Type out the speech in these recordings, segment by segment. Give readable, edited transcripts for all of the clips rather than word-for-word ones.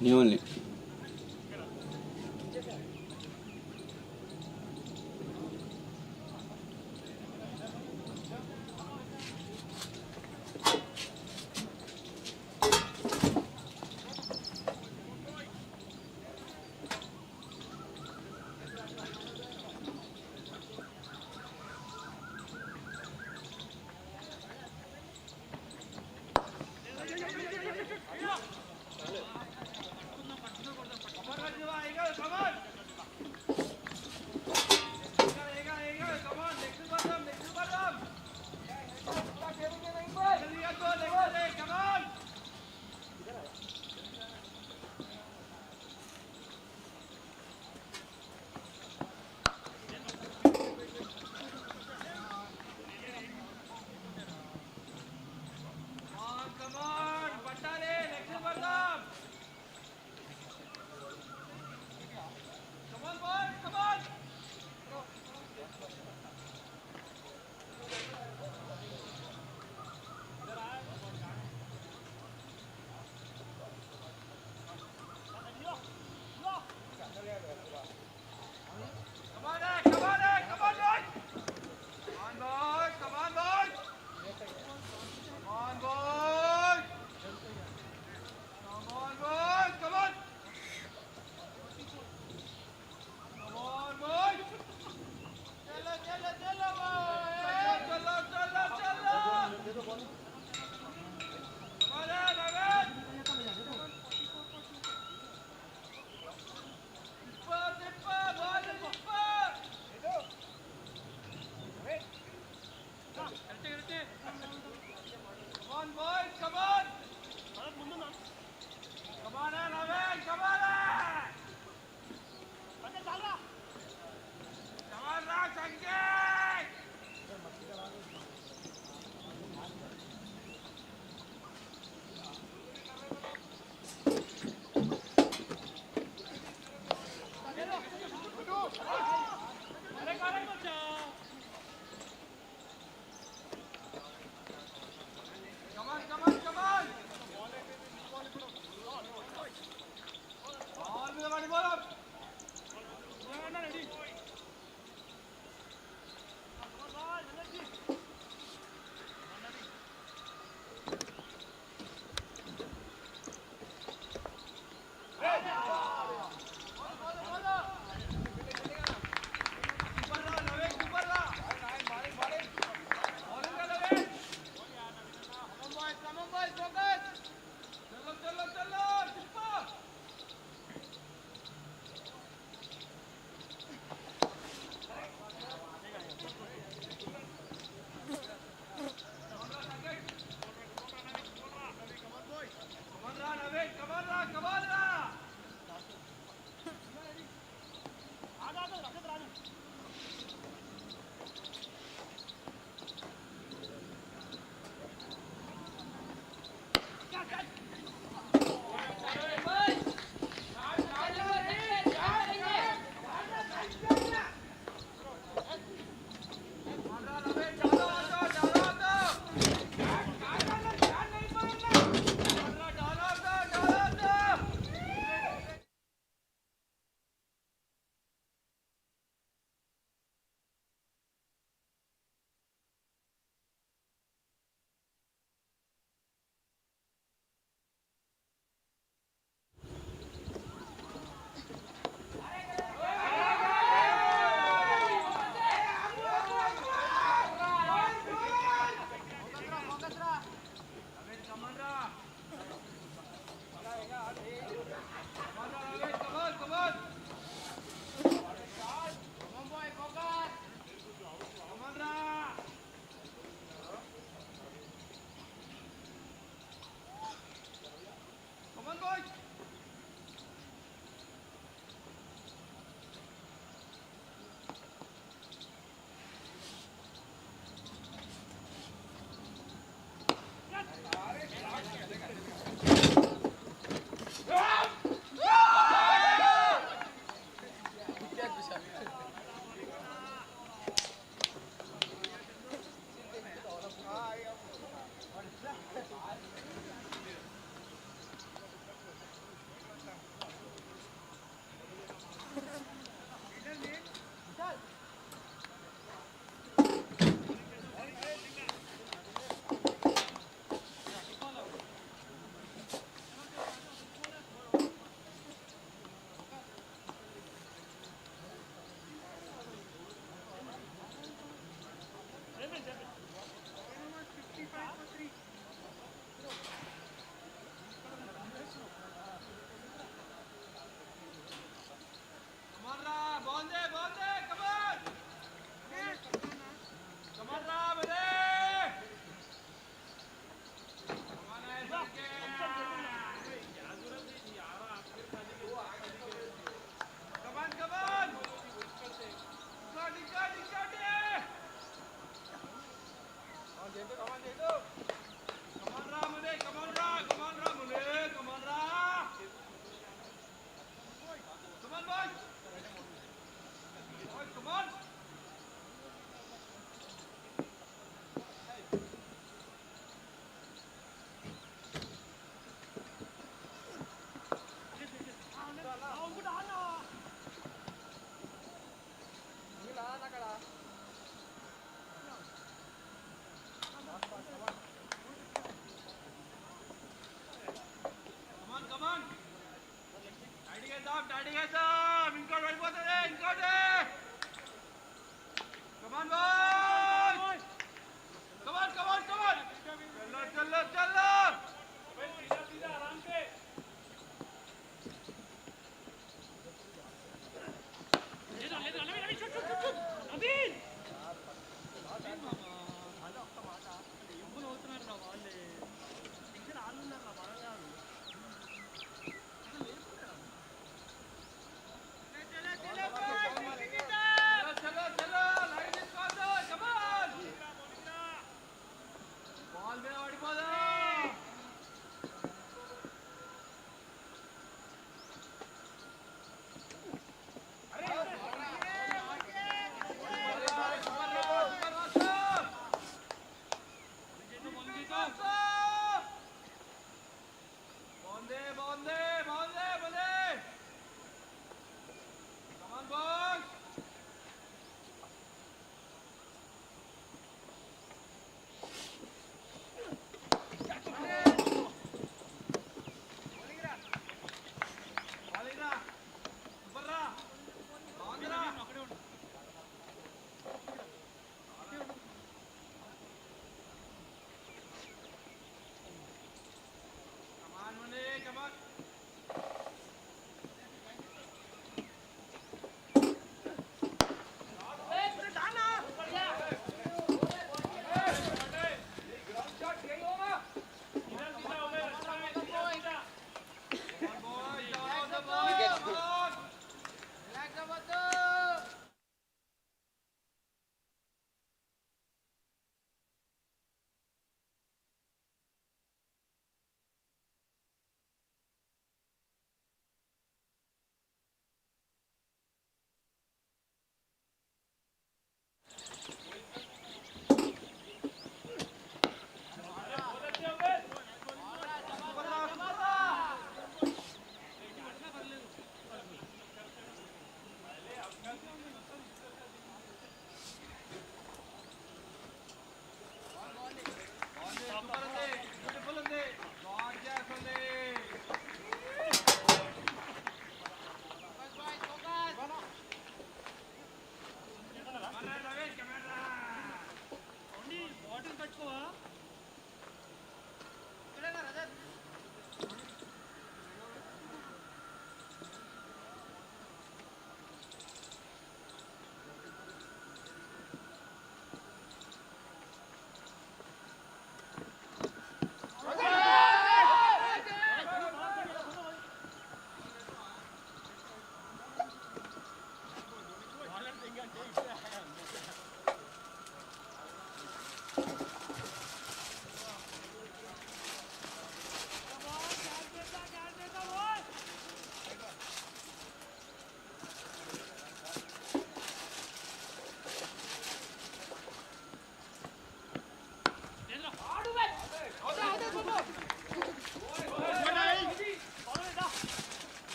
New only.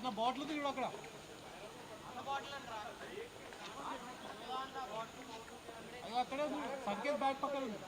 నా bottle ఉంది చూడు అక్కడ అక్కడే సంకేత్ బ్యాగ్ పక్కన ఉంది.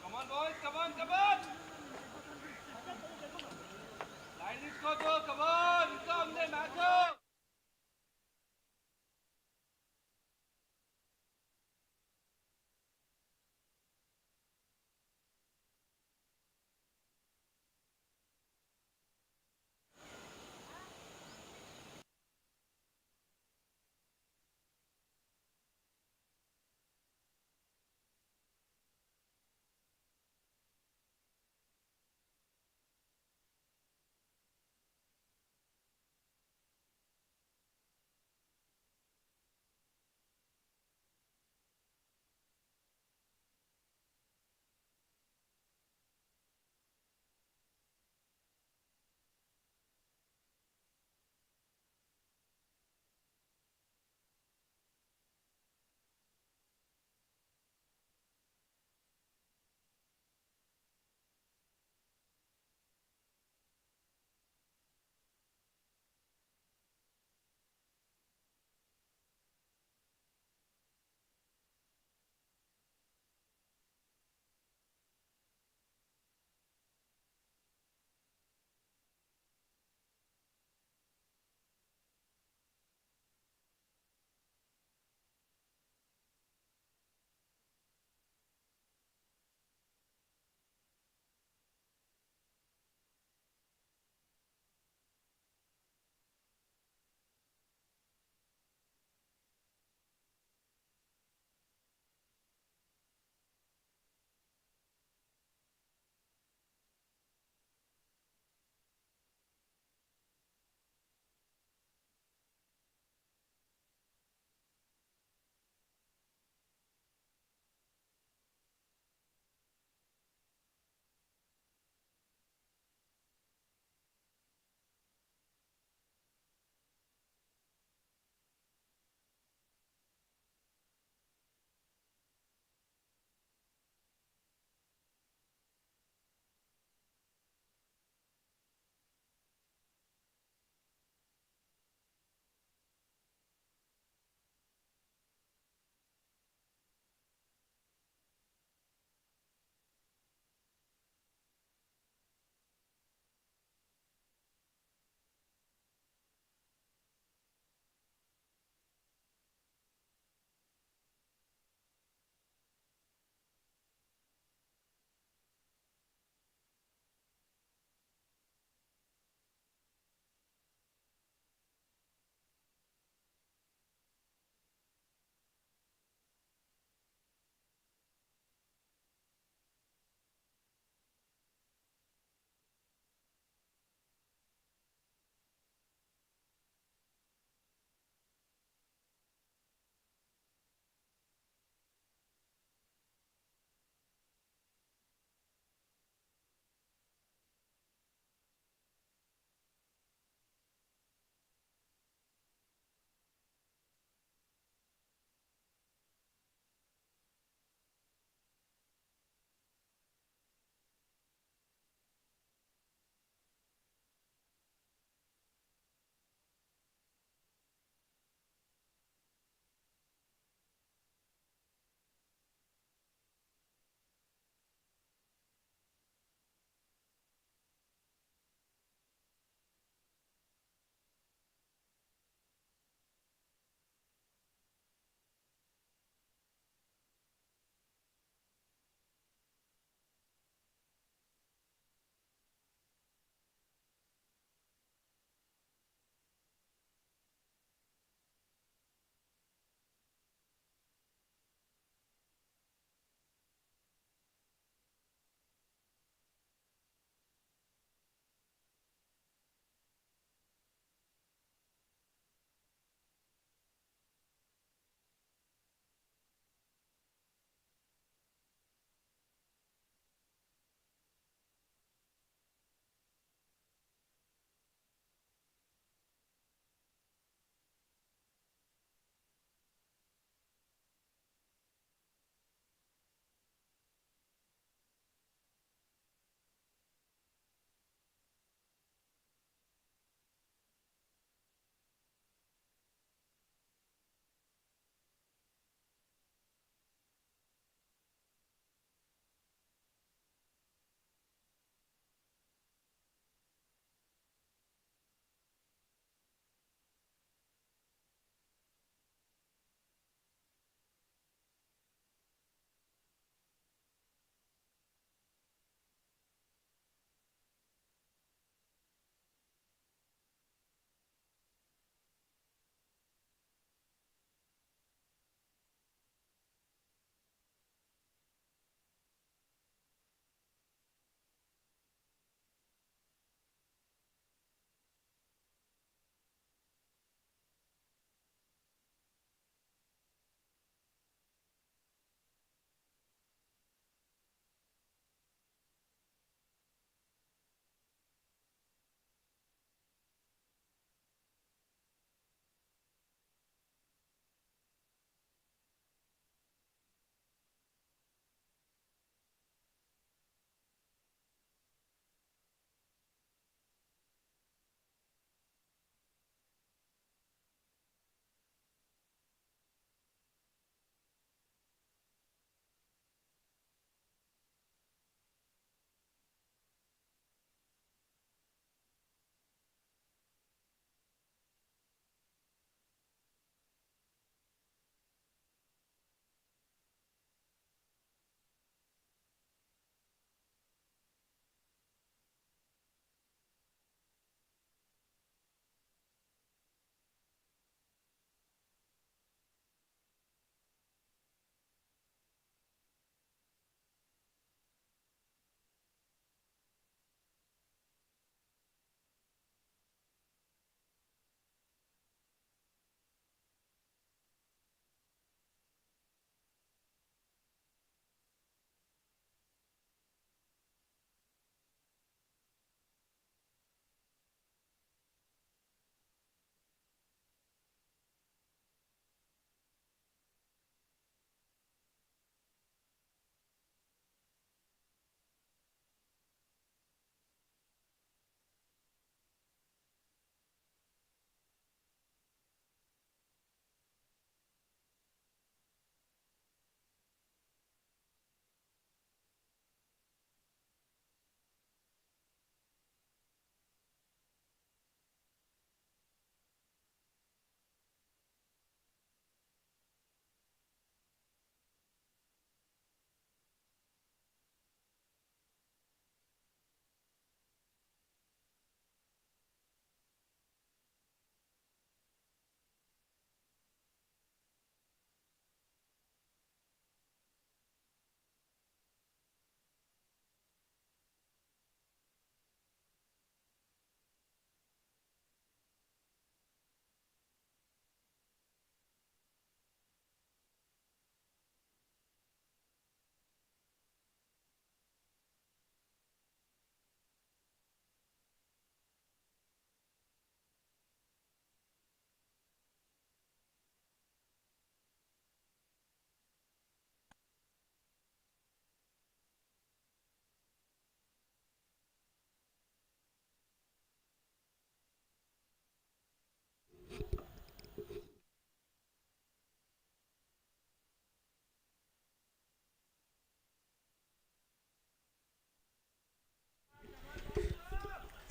Come on boys, come on, come on! Line is go, come on, come the match up!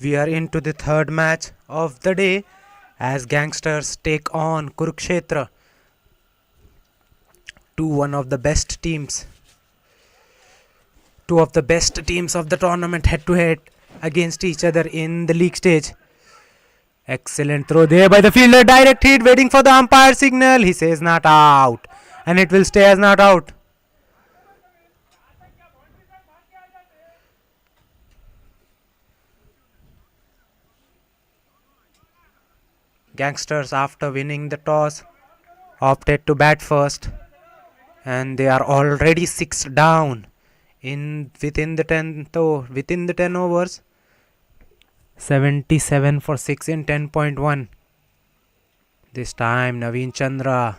We are into the third match of the day as Gangsters take on Kurukshetra, two one of the best teams. Two of the best teams of the tournament head to head against each other in the league stage. Excellent throw there by the fielder, direct hit, waiting for the umpire signal. He says not out, and it will stay as not out. Gangsters, after winning the toss, opted to bat first, and they are already 6 down in within the 10 overs. 77 for 6 in 10.1. This time Naveen Chandra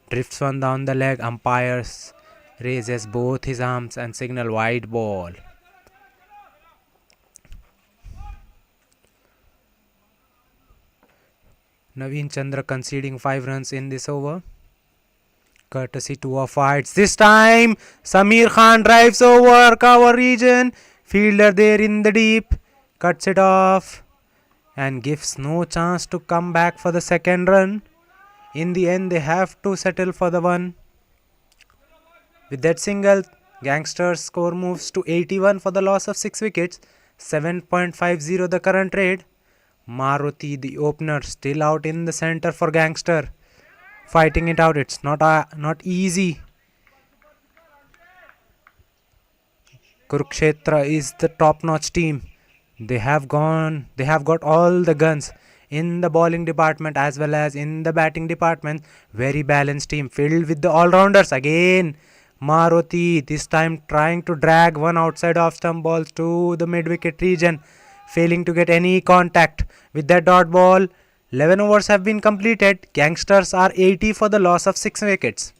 drifts one down the leg. Umpires raises both his arms and signal wide ball. Naveen Chandra conceding 5 runs in this over, courtesy to a fights. This time Samir Khan drives over cover region. Fielder there in the deep cuts it off and gives no chance to come back for the second run. In the end, they have to settle for the one. With that single, Gangsters score moves to 81 for the loss of 6 wickets, 7.50 the current rate. Maruti, the opener, still out in the center for Gangster, fighting it out. It's not easy. Kurukshetra is the top-notch team. They have got all the guns in the bowling department as well as in the batting department. Very balanced team filled with the all-rounders. Again, Maruti this time trying to drag one outside off stump balls to the mid-wicket region, failing to get any contact with that dot ball. 11 overs have been completed. Gangsters are 80 for the loss of 6 wickets.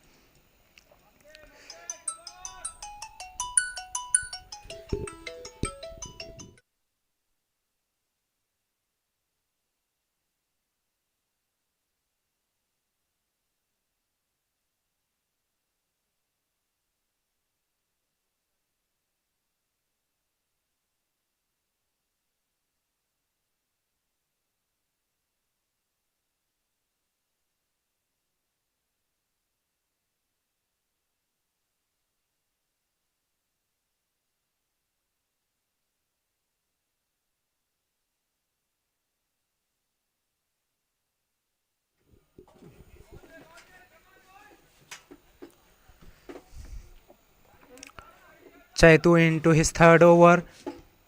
Chaitu into his third over,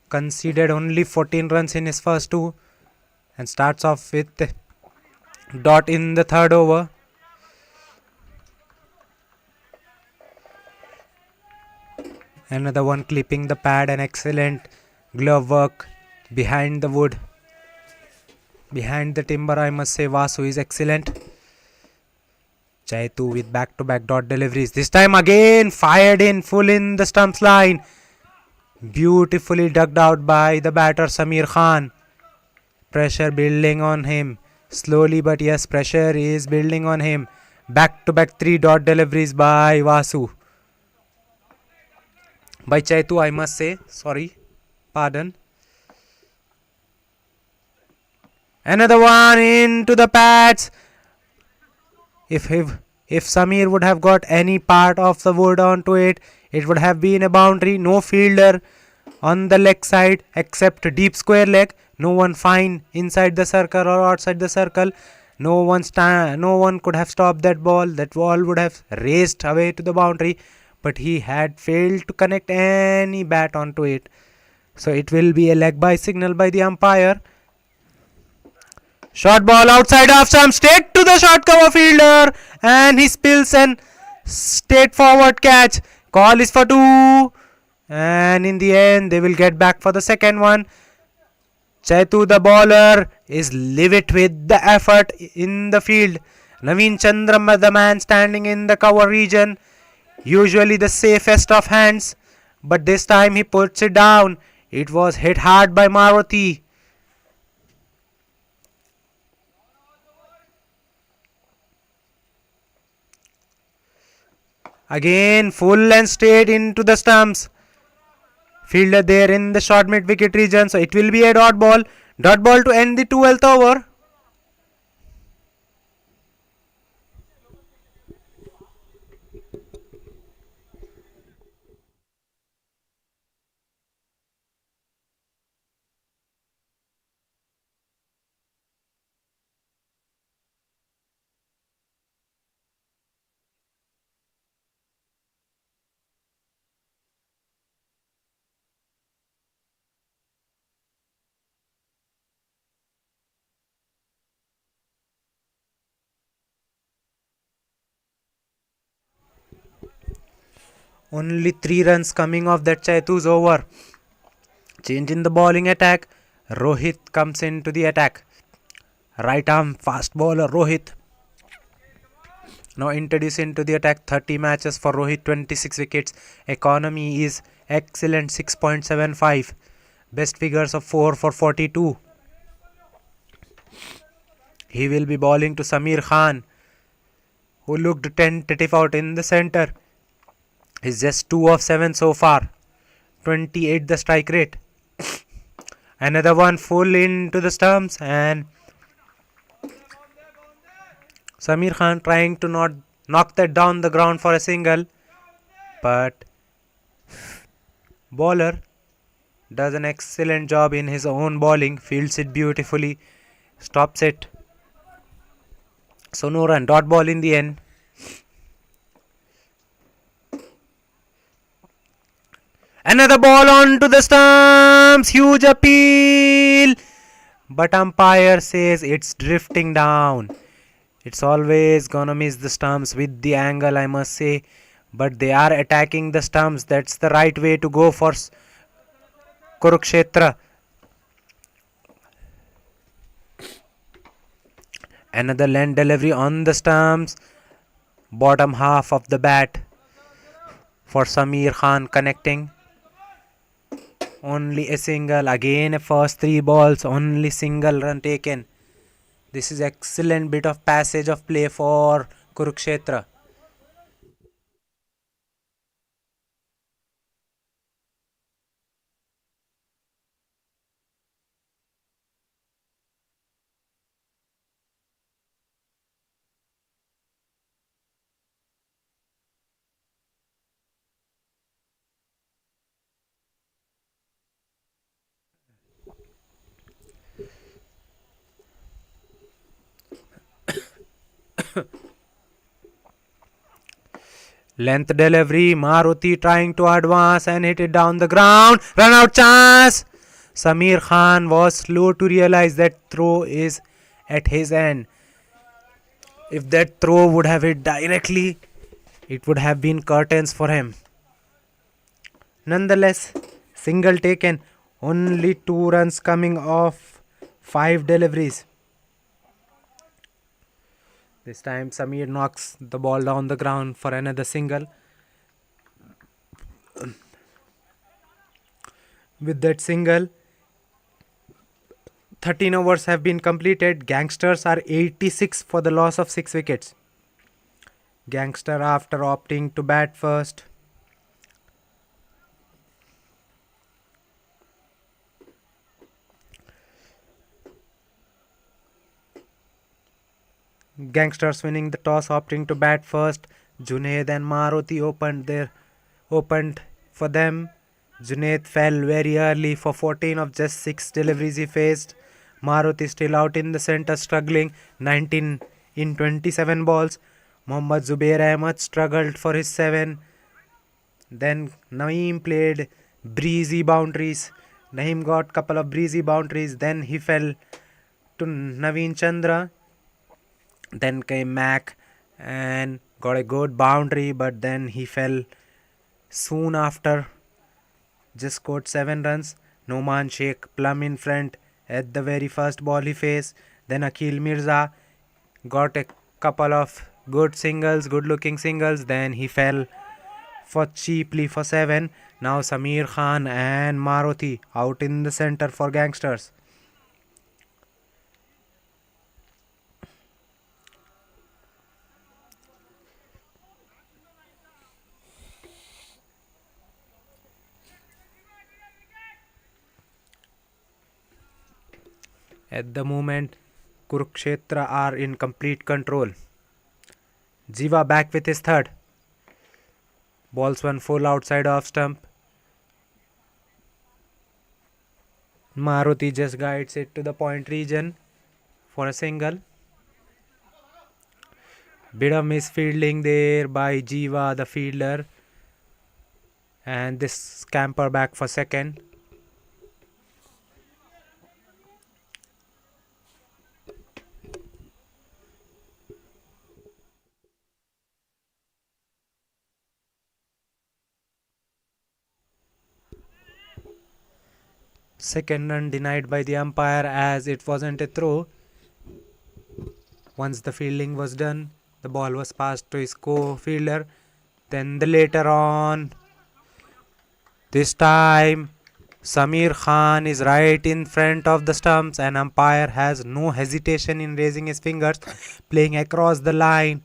conceded only 14 runs in his first two, and starts off with dot in the third over. Another one clipping the pad, and excellent glove work behind the wood. Behind the timber, I must say, Vasu is excellent. Chaitu with back-to-back dot deliveries. This time again fired in full in the stumps line. Beautifully dug out by the batter Samir Khan. Pressure building on him. Slowly but yes, pressure is building on him. Back-to-back 3 dot deliveries by Vasu. By Chaitu, I must say. Sorry. Pardon. Another one into the pads. If Samir would have got any part of the wood onto it, it would have been a boundary. No fielder on the leg side except deep square leg. No one fine inside the circle or outside the circle. No one could have stopped that ball. That ball would have raced away to the boundary, but he had failed to connect any bat onto it. So it will be a leg by signal by the umpire. Short ball outside off stump, straight to the short cover fielder, and he spills an straightforward catch. Call is for 2, and in the end they will get back for the second one. Chaitu the bowler is livid with the effort in the field. Naveen Chandra the man standing in the cover region, usually the safest of hands, but this time he puts it down. It was hit hard by Maruti. Again full and straight into the stumps. Fielder there in the short mid wicket region, so it will be a dot ball. Dot ball to end the 12th over. Only 3 runs coming off that Chaitu's over. Change in the bowling attack. Rohit comes into the attack. Right arm fast bowler Rohit. Now introduced into the attack. 30 matches for Rohit, 26 wickets. Economy is excellent, 6.75. Best figures of 4 for 42. He will be bowling to Samir Khan, who looked tentative out in the centre. He's just 2 of 7 so far. 28 the strike rate. Another one full into the stumps, and Samir Khan trying to not knock that down the ground for a single, but bowler does an excellent job in his own bowling, fields it beautifully, stops it. So no run, dot ball in the end. Another ball onto the stumps, huge appeal, but umpire says it's drifting down. It's always gonna miss the stumps with the angle, I must say, but they are attacking the stumps. That's the right way to go for Kurukshetra. Another land delivery on the stumps, bottom half of the bat for Samir Khan connecting. Only a single, again a first 3 balls, only single run taken. This is excellent bit of passage of play for Kurukshetra. Length delivery, Maruti trying to advance and hit it down the ground. Run out chance. Samir Khan was slow to realize that throw is at his end. If that throw would have hit directly, it would have been curtains for him. Nonetheless, single taken, only 2 runs coming off 5 deliveries. This time Samir knocks the ball down the ground for another single. With that single, 13 overs have been completed. Gangsters are 86 for the loss of 6 wickets. Gangster after opting to bat first. Gangsters winning the toss, opting to bat first. Junaid and Maruti opened for them. Junaid fell very early for 14 of just 6 deliveries he faced. Maruti still out in the centre, struggling, 19 in 27 balls. Mohammad Zubair Ahmed struggled for his 7. Then Naeem played breezy boundaries. Naeem got couple of breezy boundaries. Then he fell to Naveen Chandra. Then came Mac and got a good boundary, but then he fell soon after. Just scored 7 runs. Noman Sheikh plumb in front at the very first ball he faced. Then Akil Mirza got a couple of good singles, good looking singles. Then he fell for cheaply for 7. Now Samir Khan and Maruti out in the center for Gangsters. At the moment, Kurukshetra are in complete control. Jiva back with his third. Balls one full outside off stump. Maruti just guides it to the point region for a single. Bit of misfielding there by Jiva, the fielder. And this scamper back for second. Second run denied by the umpire as it wasn't a throw. Once the fielding was done, the ball was passed to his co-fielder. Then the later on, this time Samir Khan is right in front of the stumps and umpire has no hesitation in raising his fingers, playing across the line.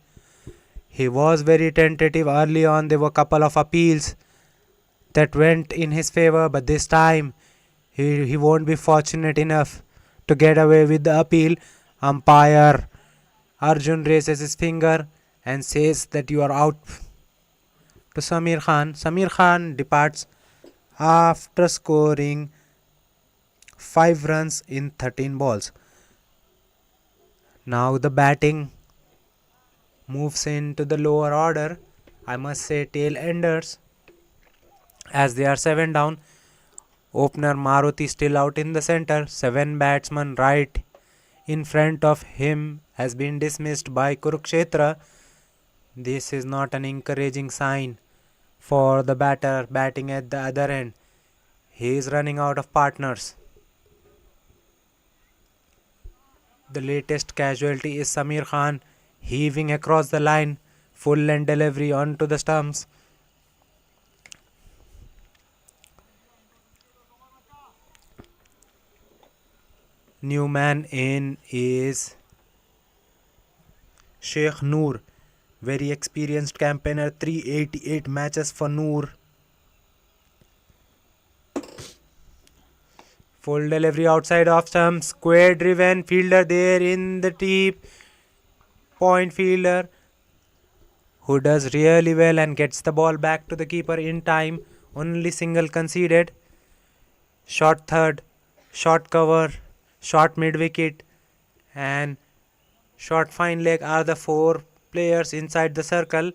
He was very tentative early on. There were a couple of appeals that went in his favor, but this time he won't be fortunate enough to get away with the appeal. Umpire Arjun raises his finger and says that you are out to Samir Khan. Samir Khan departs after scoring 5 runs in 13 balls. Now the batting moves into the lower order. I must say tail enders as they are 7 down. Opener Maruti still out in the center. 7 batsmen right in front of him has been dismissed by Kurukshetra. This is not an encouraging sign for the batter batting at the other end. He is running out of partners. The latest casualty is Samir Khan heaving across the line. Full length delivery onto the stumps. New man in is Sheikh Noor. Very experienced campaigner. 388 matches for Noor. Full delivery outside off stump. Square driven. Fielder there in the deep. Point fielder who does really well and gets the ball back to the keeper in time. Only single conceded. Short third. Short cover. Short mid wicket. And short fine leg are the 4 players inside the circle.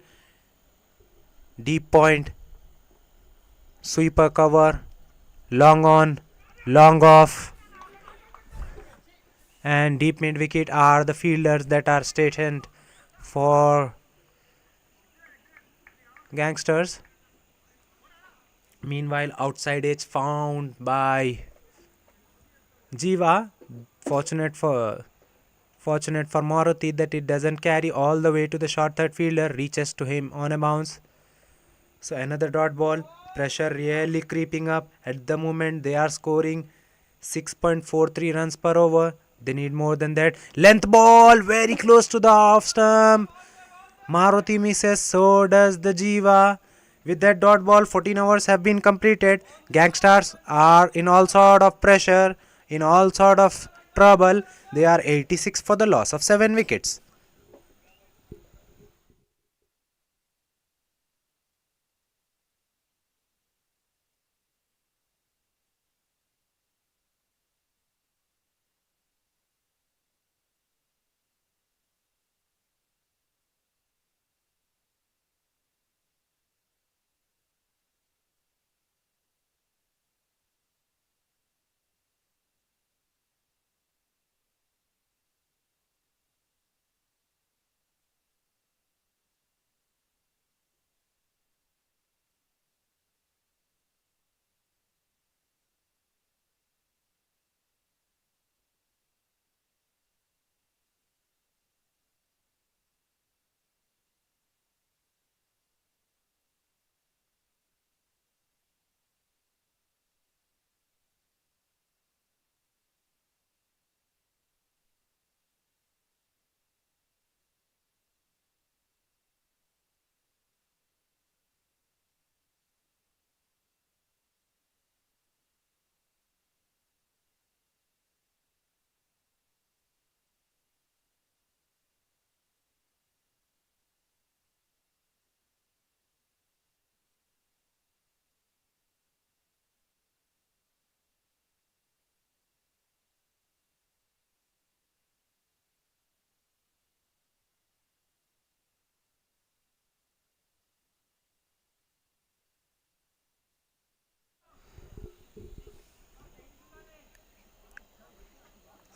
Deep point. Sweeper cover. Long on. Long off. And deep mid wicket are the fielders that are stationed for Gangsters. Meanwhile, outside edge found by Jiva. Fortunate for Maruti that it doesn't carry all the way to the short third fielder, reaches to him on a bounce. So another dot ball. Pressure really creeping up. At the moment they are scoring 6.43 runs per over. They need more than that. Length ball very close to the off stump. Maruti misses, so does the Jiva. With that dot ball, 14 overs have been completed. Gangsters are in all sort of pressure, in all sort of trouble. They are 86 for the loss of 7 wickets.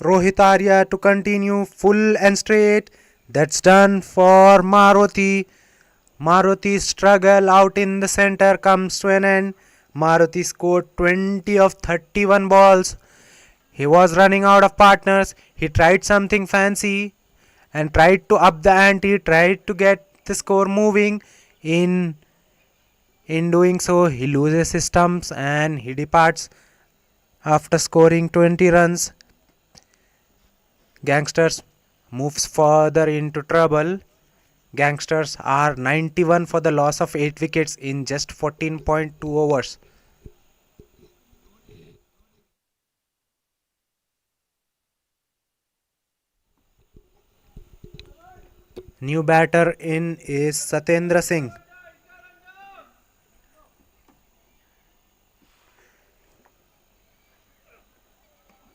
Rohit Arya to continue full and straight. That's done for Maruti. Maruti's struggle out in the center comes to an end. Maruti scored 20 of 31 balls. He was running out of partners. He tried something fancy and tried to up the ante, tried to get the score moving. In doing so, he loses his stumps and he departs after scoring 20 runs. Gangsters moves further into trouble. Gangsters are 91 for the loss of 8 wickets in just 14.2 overs. New batter in is Satyendra Singh.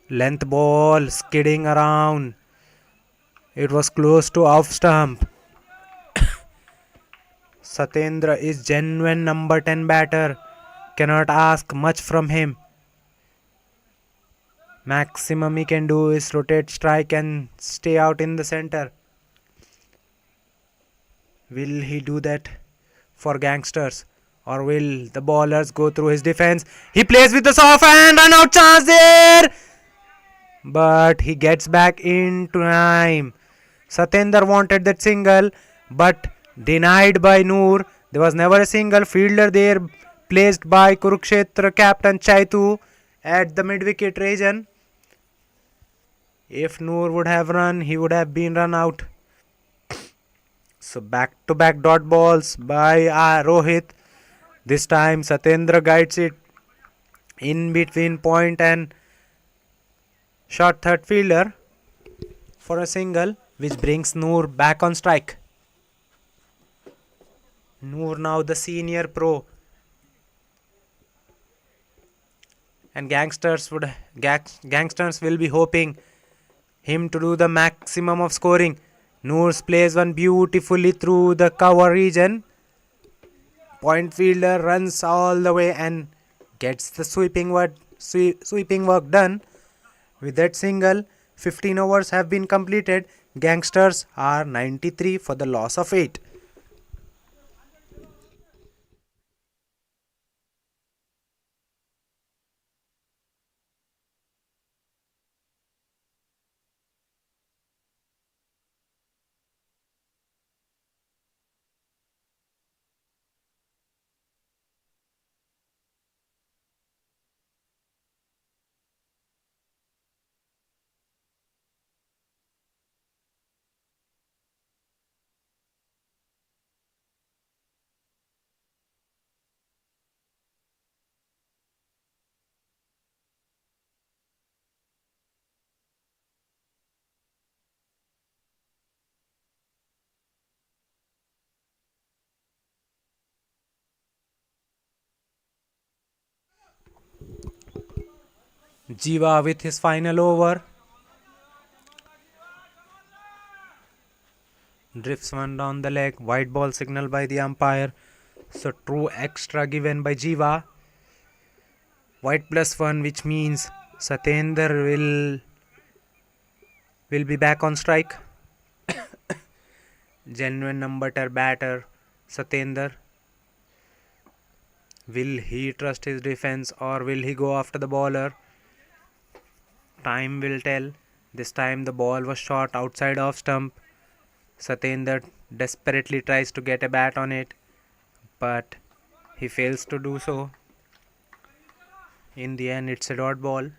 Length ball skidding around. It was close to off stump. Satyendra is genuine number 10 batter. Cannot ask much from him. Maximum he can do is rotate strike and stay out in the center. Will he do that for Gangsters? Or will the bowlers go through his defense? He plays with the soft hand, run out chance there! But he gets back in time. Satyendra wanted that single, but denied by Noor. There was never a single fielder there, placed by Kurukshetra captain Chaitu at the mid-wicket region. If Noor would have run, he would have been run out. So back-to-back dot balls by Rohit. This time Satyendra guides it in between point and short third fielder for a single, which brings Noor back on strike. Noor now the senior pro. And Gangsters will be hoping him to do the maximum of scoring. Noor plays one beautifully through the cover region. Point fielder runs all the way and gets the sweeping work done. With that single, 15 overs have been completed. Gangsters are 93 for the loss of 8. Jiva with his final over. Drifts one down the leg. White ball signal by the umpire. So true extra given by Jiva. White +1, which means Satyendra will be back on strike. Genuine number 10 batter Satyendra. Will he trust his defense or will he go after the bowler? Time will tell. This time the ball was shot outside off stump. Satyendra desperately tries to get a bat on it, but he fails to do so. In the end, it's a dot ball.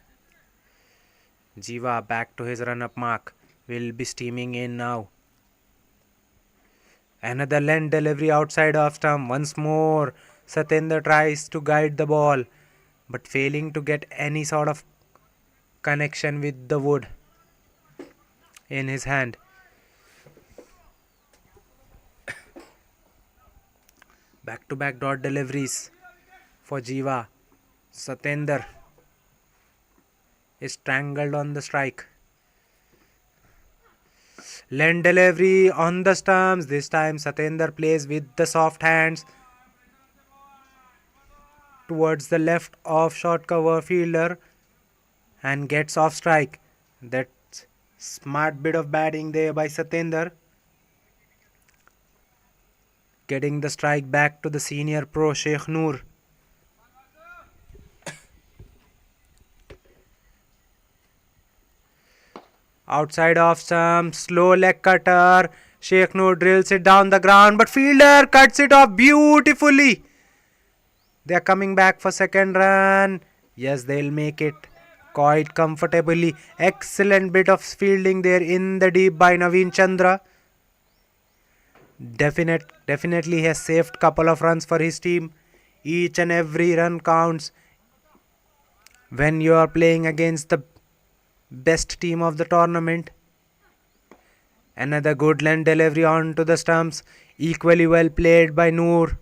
Jiva back to his run-up mark. Will be steaming in now. Another length delivery outside off stump. Once more, Satyendra tries to guide the ball, but failing to get any sort of connection with the wood in his hand. Back-to-back dot deliveries for Jiva. Satyendra is strangled on the strike. Length delivery on the stumps. This time Satyendra plays with the soft hands towards the left of short cover fielder and gets off strike. That Smart bit of batting there by Satender. Getting the strike back to the senior pro Sheikh Noor. Outside of some slow leg cutter. Sheikh Noor drills it down the ground, but fielder cuts it off beautifully. They are coming back for second run. Yes, they'll make it quite comfortably. Excellent bit of fielding there in the deep by Naveen Chandra. Definitely has saved couple of runs for his team. Each and every run counts when you are playing against the best team of the tournament. Another good land delivery onto the stumps. Equally well played by Noor.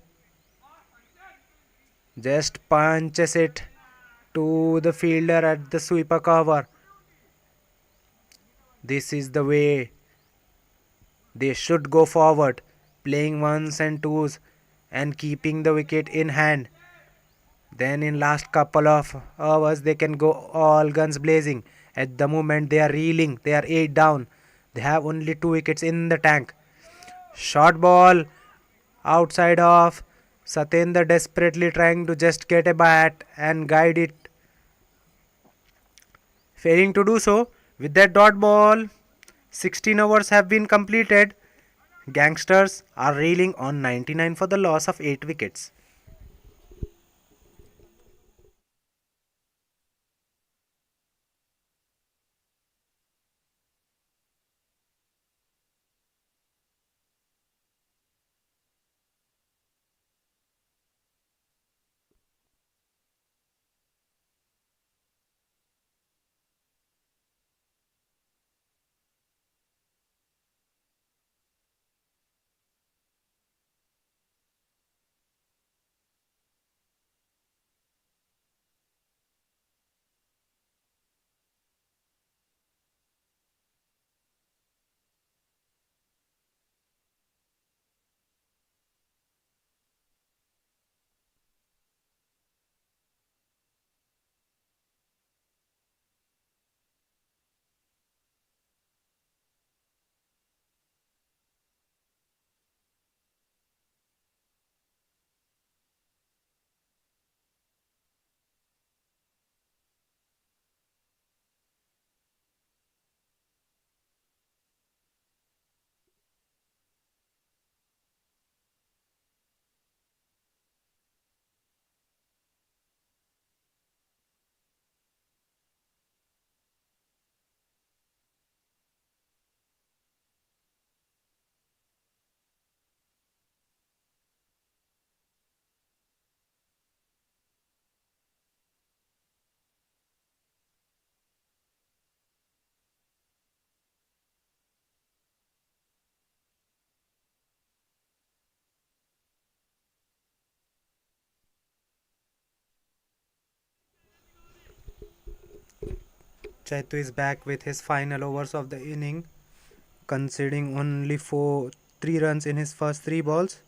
Just punches it to the fielder at the sweeper cover. This is the way they should go forward, playing ones and twos and keeping the wicket in hand. Then in last couple of hours they can go all guns blazing. At the moment they are reeling, they are 8 down. They have only 2 wickets in the tank. Short ball outside of Satendra, desperately trying to just get a bat and guide it. Failing to do so, with that dot ball, 16 overs have been completed. Gangsters are reeling on 99 for the loss of 8 wickets. Chaitu is back with his final overs of the inning, conceding only 3 runs in his first 3 balls.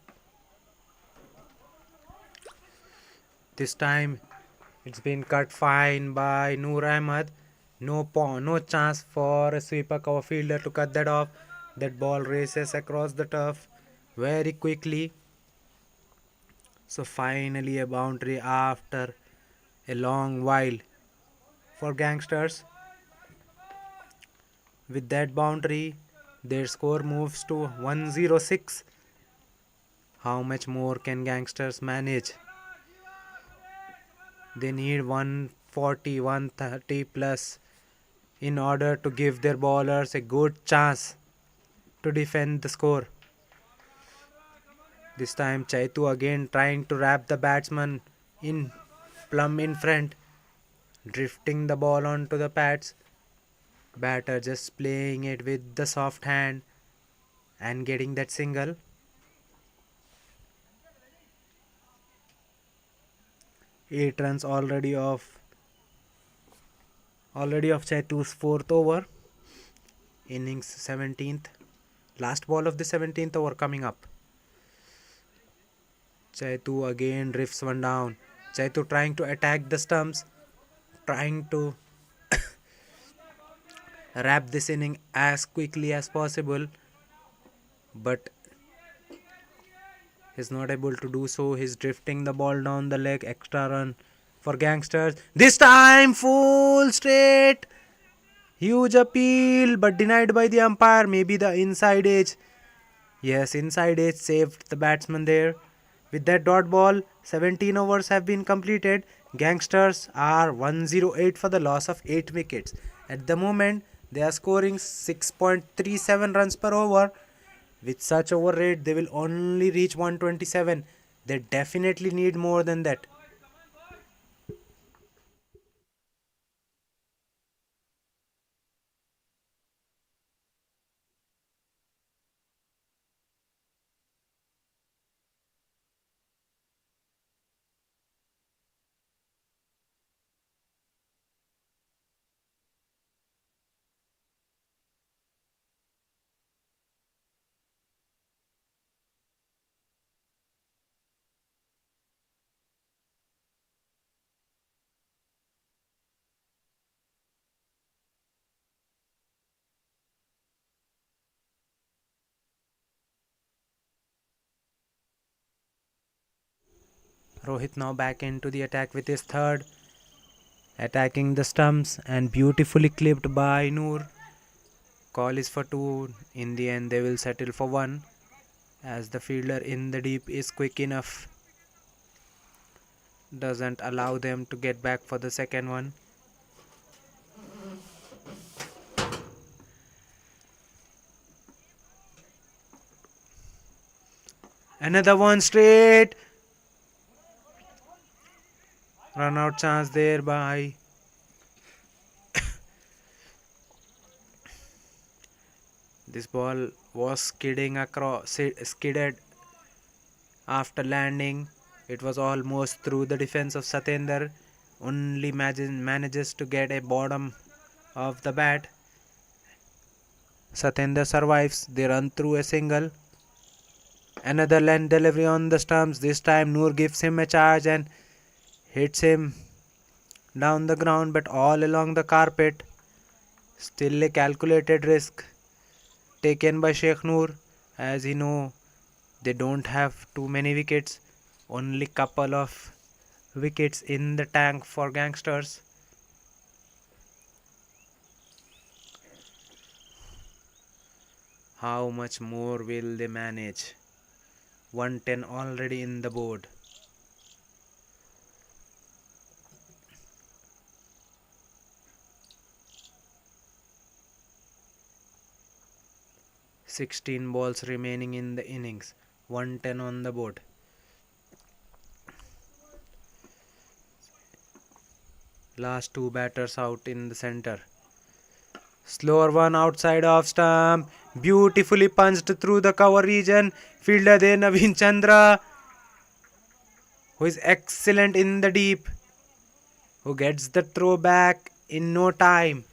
This time it's been cut fine by Noor Ahmed. No chance for a sweeper cover fielder to cut that off. That ball races across the turf very quickly. So finally a boundary after a long while for Gangsters. With that boundary, their score moves to 106. How much more can Gangsters manage? They need 140, 130 plus in order to give their bowlers a good chance to defend the score. This time Chaitu again trying to wrap the batsman in plumb in front, drifting the ball onto the pads. Batter just playing it with the soft hand and getting that single. Eight runs already of Chaitu's 4th over. Innings 17th. Last ball of the 17th over coming up. Chaitu again drifts one down. Chaitu trying to attack the stumps, trying to wrap this inning as quickly as possible, but he's not able to do so. He's drifting the ball down the leg. Extra run for Gangsters. This time full straight. Huge appeal, but denied by the umpire. Maybe the inside edge. Yes, inside edge saved the batsman there. With that dot ball, 17 overs have been completed. Gangsters are 108 for the loss of 8 wickets. At the moment, they are scoring 6.37 runs per over. With such over rate, they will only reach 127. They definitely need more than that. Rohit now back into the attack with his third. Attacking the stumps and beautifully clipped by Noor. Call is for 2. In the end, they will settle for 1 as the fielder in the deep is quick enough. Doesn't allow them to get back for the second one. Another one straight. Run out chance there by this ball was skidded after landing. It was almost through the defense of Satyendra. Only manages to get a bottom of the bat. Satyendra survives. They run through a single. Another land delivery on the stumps. This time Noor gives him a charge and hits him down the ground, but all along the carpet. Still a calculated risk taken by Sheikh Noor, as he know they don't have too many wickets, only couple of wickets in the tank for Gangsters. How much more will they manage? 110 already in the board. Sixteen balls remaining in the innings. 110 on the board. Last 2 batters out in the center. Slower one outside off stump. Beautifully punched through the cover region. Fielder there Naveen Chandra, who is excellent in the deep, who gets the throw back in no time,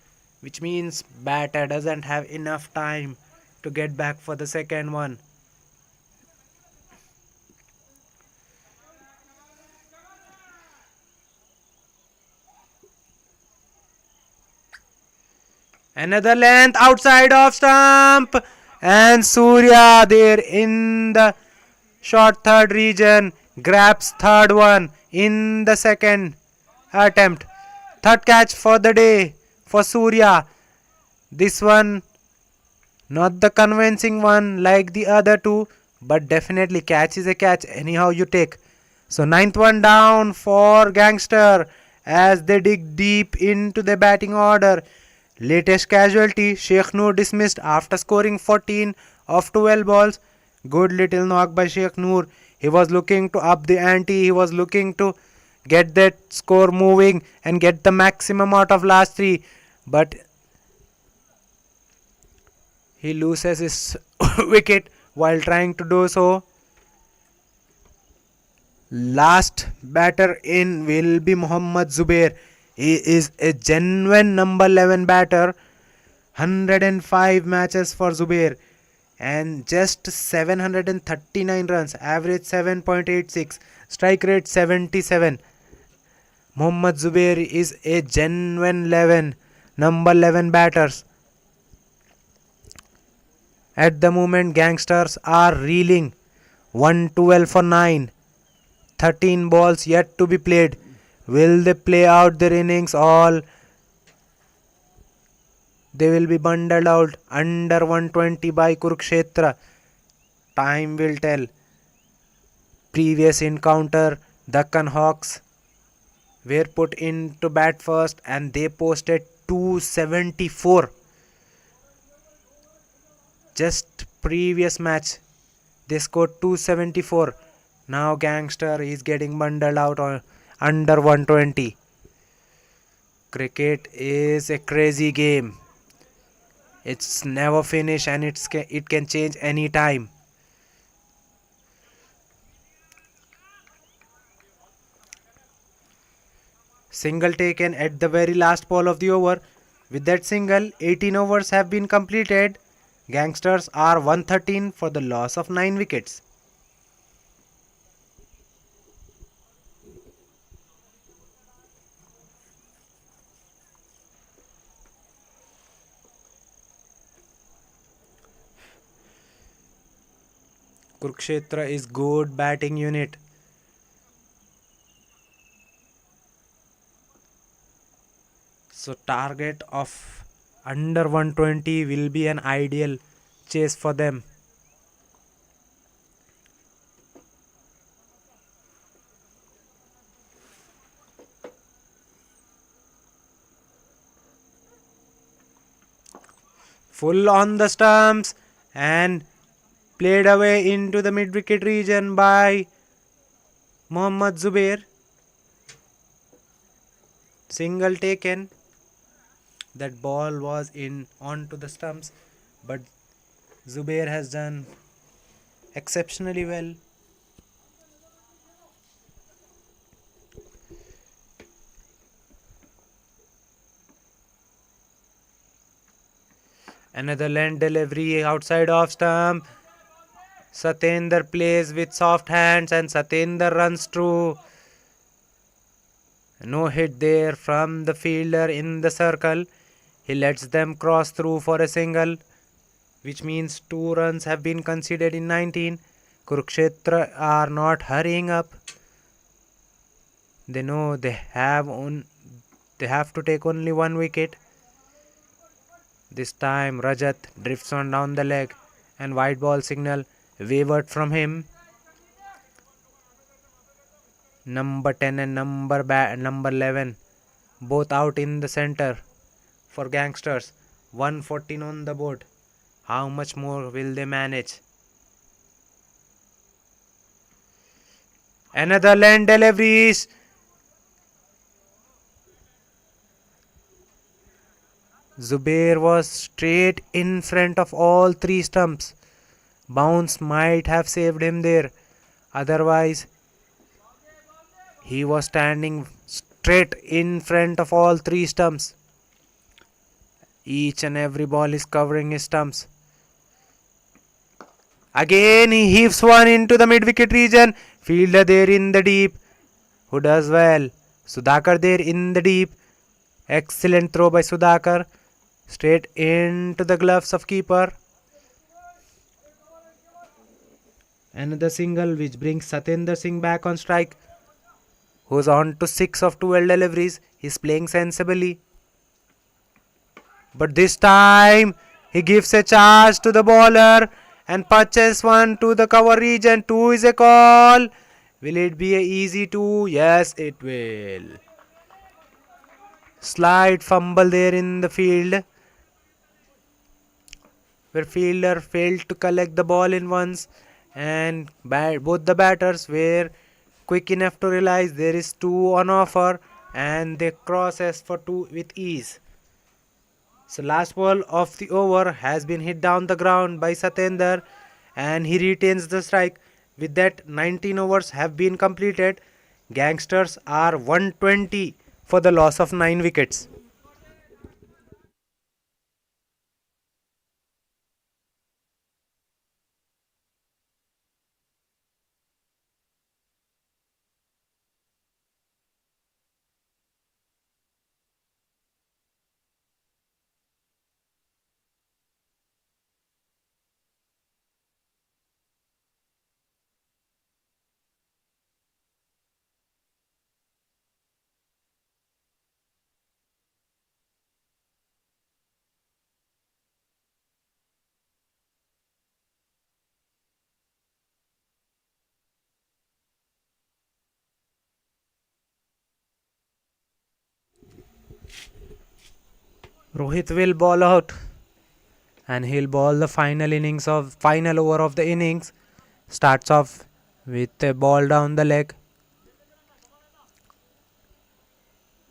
which means batter doesn't have enough time to get back for the second one. Another length outside of stump, and Surya there in the short third region grabs third one in the second attempt. Third catch for the day for Surya. This one not the convincing one like the other two, but definitely catch is a catch anyhow you take. So 9th one down for Gangster as they dig deep into the batting order. Latest casualty, Sheikh Noor dismissed after scoring 14 of 12 balls. Good little knock by Sheikh Noor. He was looking to up the ante. He was looking to get that score moving and get the maximum out of last 3. But he loses his wicket while trying to do so. Last batter in will be Mohammad Zubair. He is a genuine number 11 batter. 105 matches for Zubair and just 739 runs, average 7.86, strike rate 77. Mohammad Zubair is a genuine number 11 batters. At the moment, Gangsters are reeling 112 for 9. 13 balls yet to be played. Will they play out their innings? All they will be bundled out under 120 by Kurukshetra. Time will tell. Previous encounter, Deccan Hawks were put into bat first and they posted 274. Just previous match, they scored 274. Now Gangster is getting bundled out on under 120. Cricket is a crazy game. It's never finished and it can change any time. Single taken at the very last ball of the over. With that single, 18 overs have been completed. Gangsters are 113 for the loss of 9 wickets. Kurukshetra is good batting unit. So target of under 120 will be an ideal chase for them. Full on the stumps and played away into the mid-wicket region by Mohammad Zubair. Single taken. That ball was in onto the stumps, but Zubair has done exceptionally well. Another land delivery outside off stump. Satyendra plays with soft hands and Satyendra runs through. No hit there from the fielder in the circle. He lets them cross through for a single, which means 2 runs have been conceded in 19. Kurukshetra are not hurrying up. They know they have to take only 1 wicket. This time Rajat drifts on down the leg and white ball signal wavered from him. Number 10 and number 11 both out in the center for Gangsters. 114 on the board. How much more will they manage? Another land deliveries. Zubair was straight in front of all 3 stumps. Bounce might have saved him there. Otherwise, he was standing straight in front of all 3 stumps. Each and every ball is covering his stumps. Again he heaves one into the mid-wicket region. Fielder there in the deep, who does well. Sudhakar there in the deep. Excellent throw by Sudhakar. Straight into the gloves of keeper. Another single which brings Satyendra Singh back on strike, who's on to 6 of 12 deliveries. He's playing sensibly. But this time he gives a charge to the bowler and punches one to the cover region. 2 is a call. Will it be a easy 2? Yes, it will. Slight fumble there in the field, where fielder failed to collect the ball in once, and both the batters were quick enough to realize there is 2 on offer and they cross as for 2 with ease. So last ball of the over has been hit down the ground by Satyendra and he retains the strike. With that, 19 overs have been completed. Gangsters are 120 for the loss of 9 wickets. Rohit will ball out and he'll ball the final over of the innings. Starts off with a ball down the leg.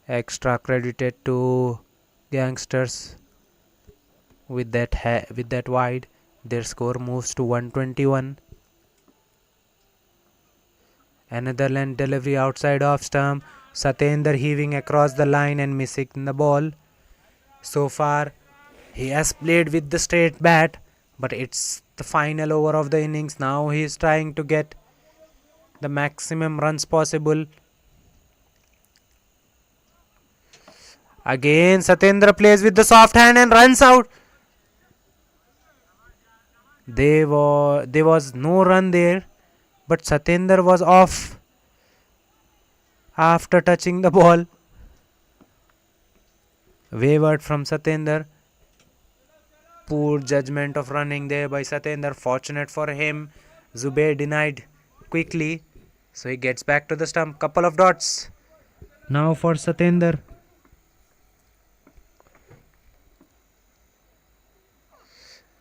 Extra credited to Gangsters with that wide. Their score moves to 121. Another land delivery outside off stump. Satyendra heaving across the line and missing the ball. So far, he has played with the straight bat, but it's the final over of the innings. Now he is trying to get the maximum runs possible. Again, Satyendra plays with the soft hand and runs out. There was no run there, but Satyendra was off after touching the ball. Wavered from Satyendra. Poor judgment of running there by Satyendra. Fortunate for him, Zubair denied quickly, so he gets back to the stump. Couple of dots. Now for Satyendra.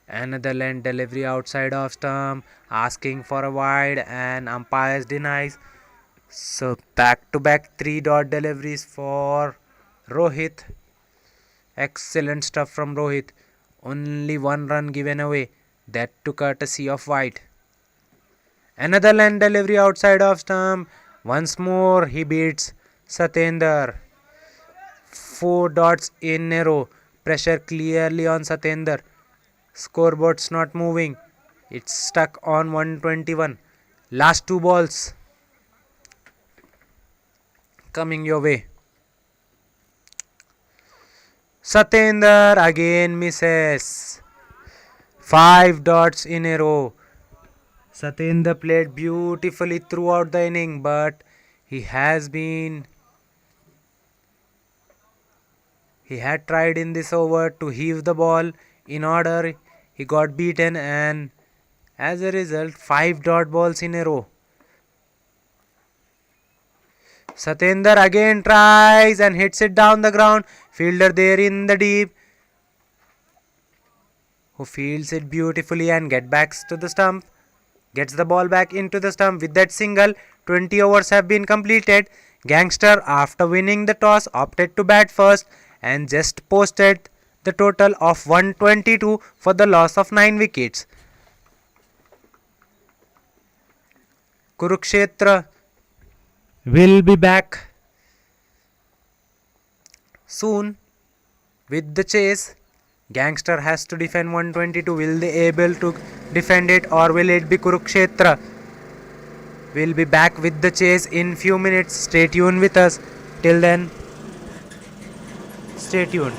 Another length delivery outside of stump, asking for a wide, and umpires denies. So back to back 3 dot deliveries for Rohit. Excellent stuff from Rohit. Only 1 run given away. That to courtesy of White. Another length delivery outside of stump. Once more he beats Satyendra. 4 dots in a row. Pressure clearly on Satyendra. Scoreboard's not moving. It's stuck on 121. Last 2 balls coming your way. Satyendra again misses. 5 dots in a row. Satyendra played beautifully throughout the inning, but he had tried in this over to heave the ball in order. He got beaten, and as a result, 5 dot balls in a row. Satyendra again tries and hits it down the ground. Fielder there in the deep, who fields it beautifully and gets the ball back into the stump with that single. 20 overs have been completed. Gangster, after winning the toss, opted to bat first and just posted the total of 122 for the loss of 9 wickets. Kurukshetra will be back soon with the chase. Gangster has to defend 122. Will they able to defend it, or will it be Kurukshetra? We'll be back with the chase in few minutes. Stay tuned with us. Till then, stay tuned.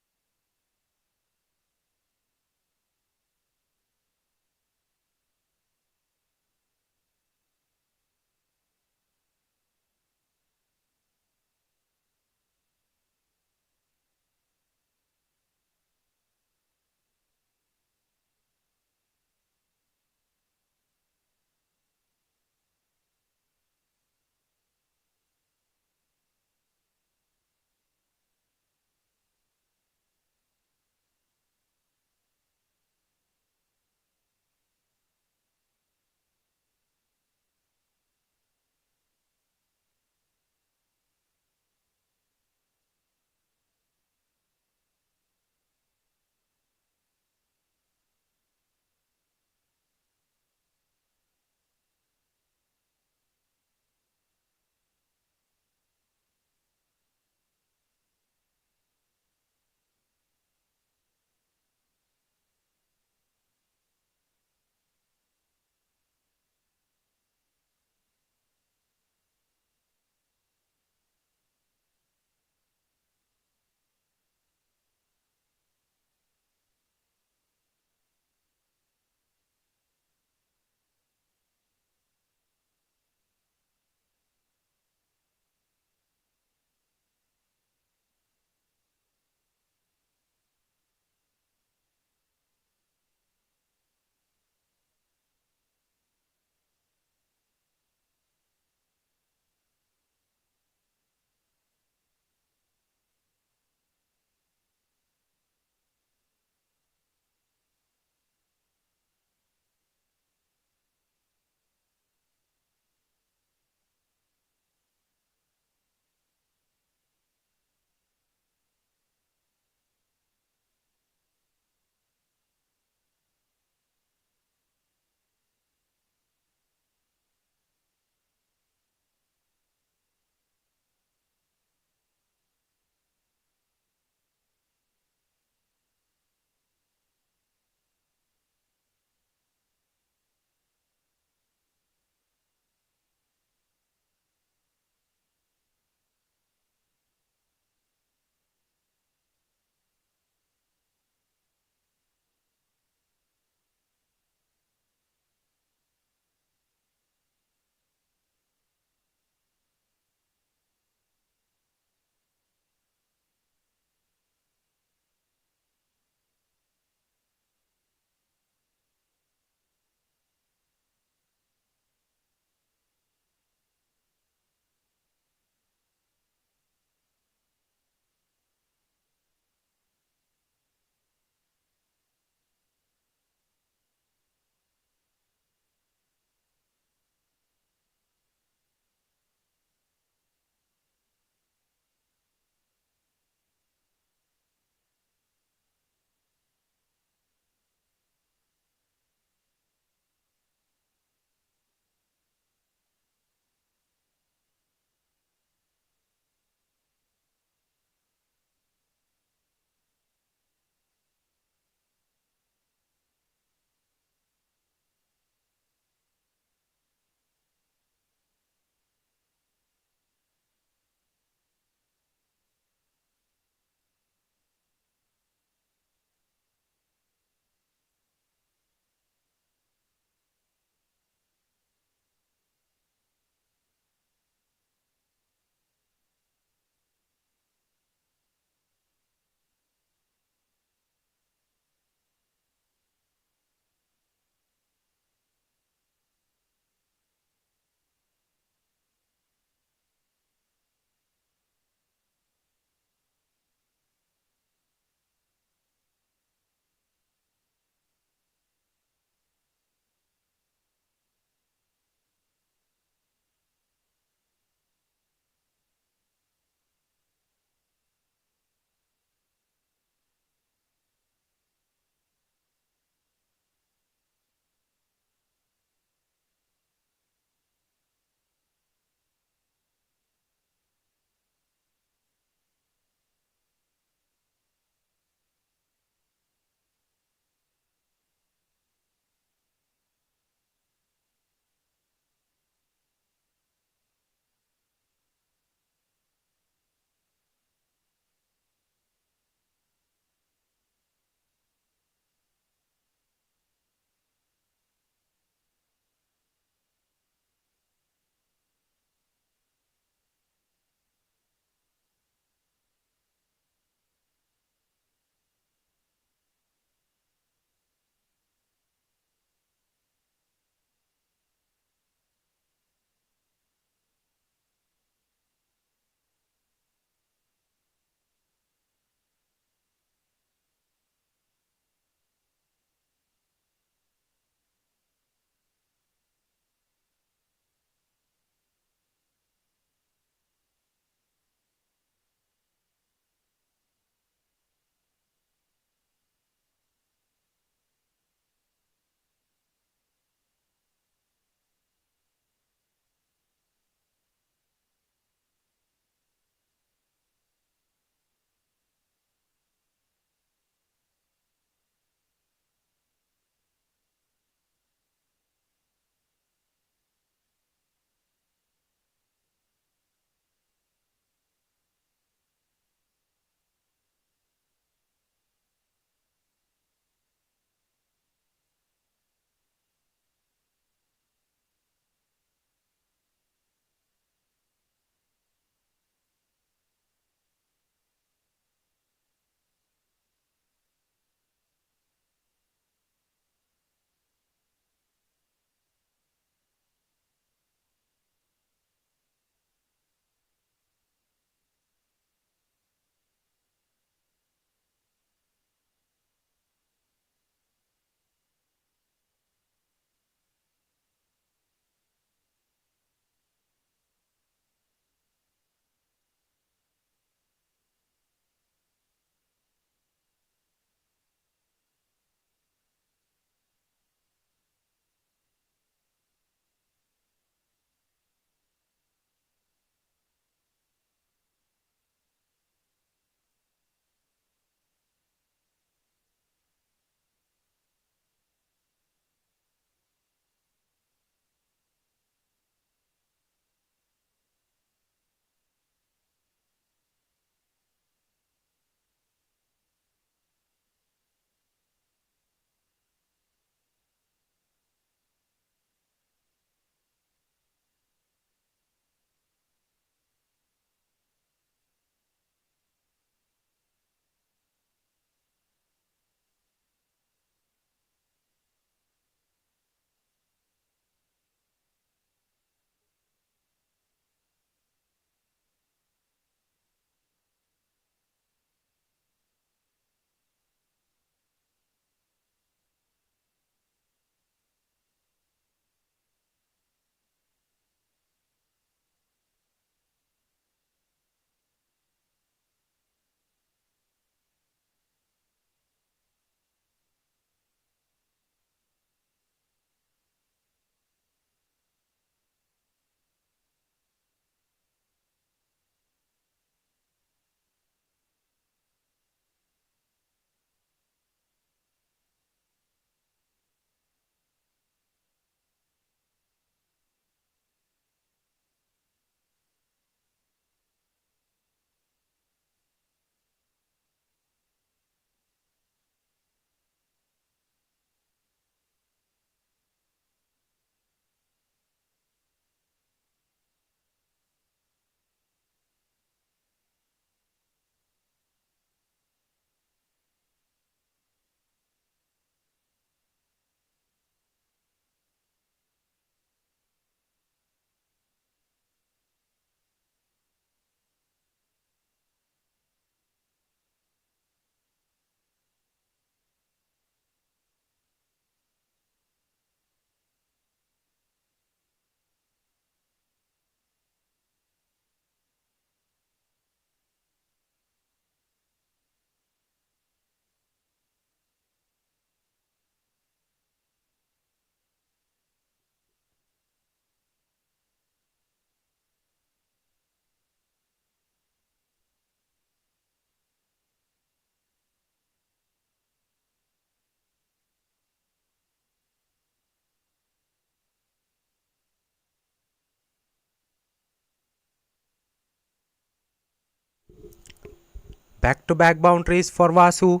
Back-to-back boundaries for Vasu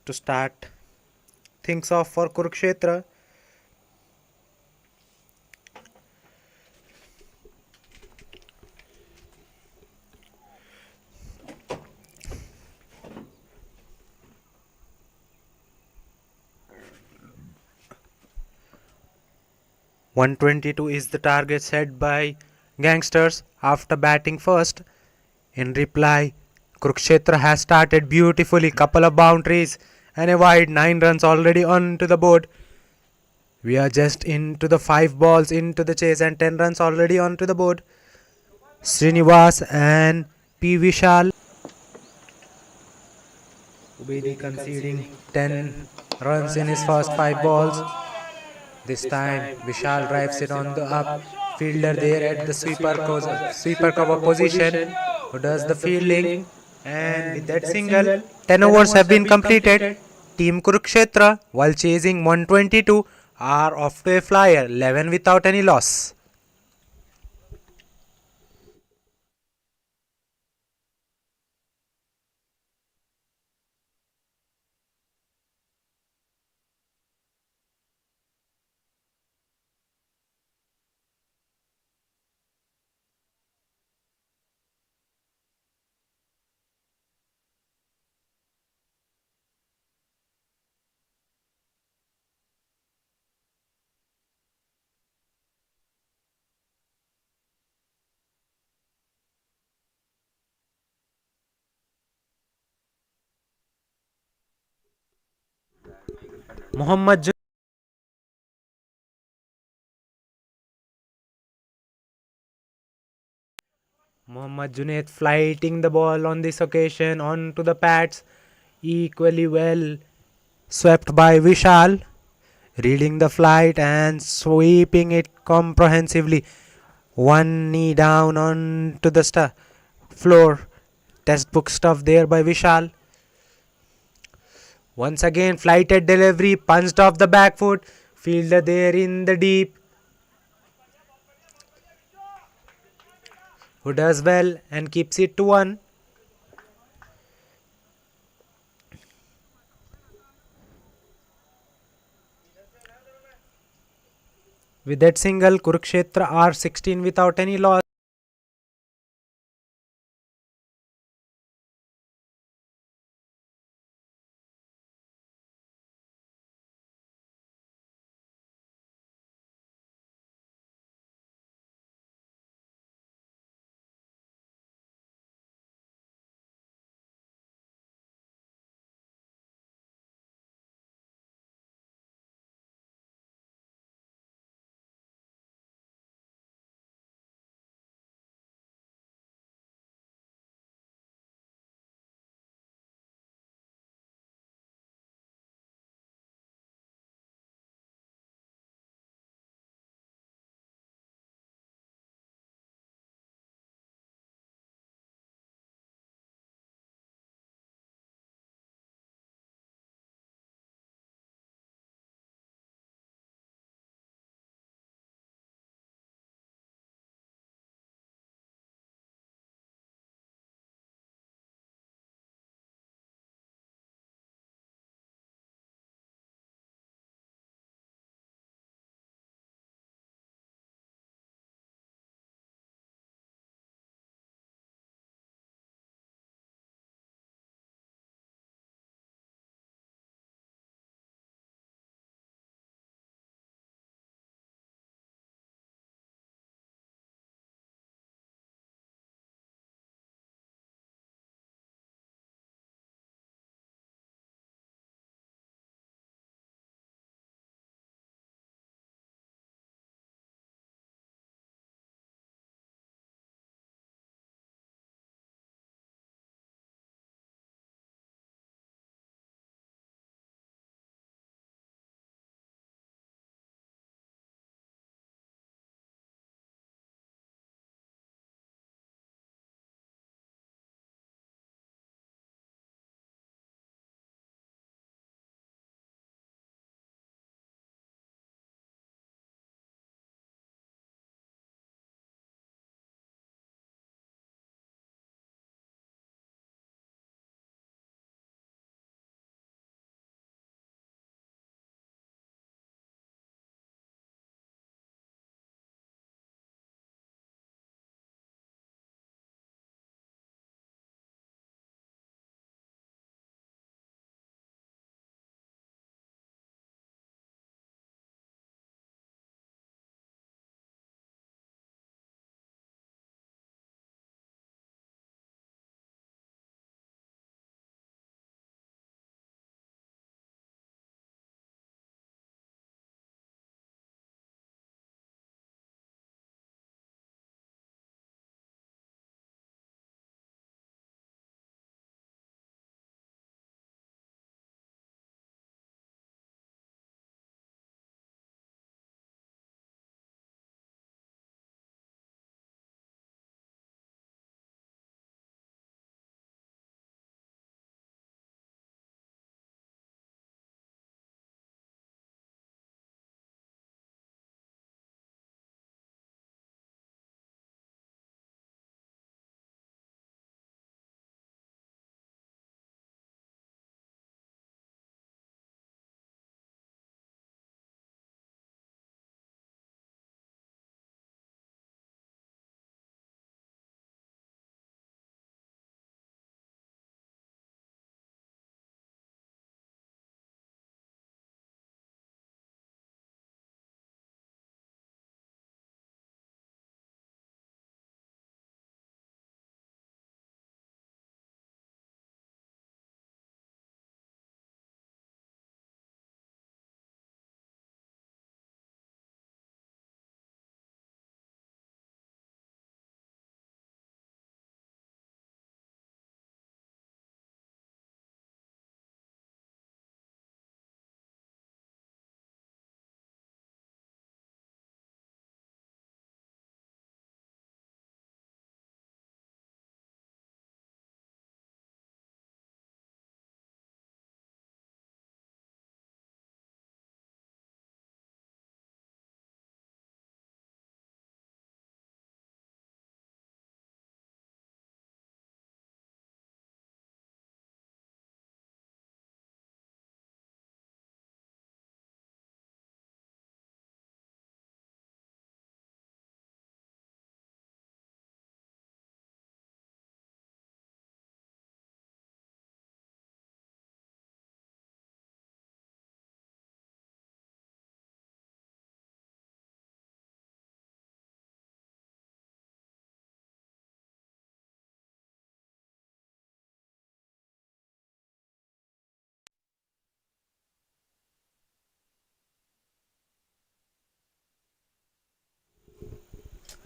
to start things off for Kurukshetra. .122 is the target set by Gangsters after batting first. In reply, Kurukshetra has started beautifully, couple of boundaries and a wide, 9 runs already onto the board. We are just into the 5 balls into the chase and 10 runs already onto the board. Srinivas and P. Vishal. Ubedi conceding 10 runs in his first 5 balls. This time Vishal drives it on the up. Fielder there at the sweeper cover position who does the fielding, and with that single 10 overs have been completed. Team Kurukshetra while chasing 122 are off to a flyer, 11 without any loss. Mohammad Junaid flighting the ball on this occasion onto the pads, equally well swept by Vishal, reading the flight and sweeping it comprehensively. One knee down onto the floor. Textbook stuff there by Vishal. Once again, flighted delivery, punched off the back foot. Fielder there in the deep, who does well and keeps it to 1. With that single, Kurukshetra are 16 without any loss.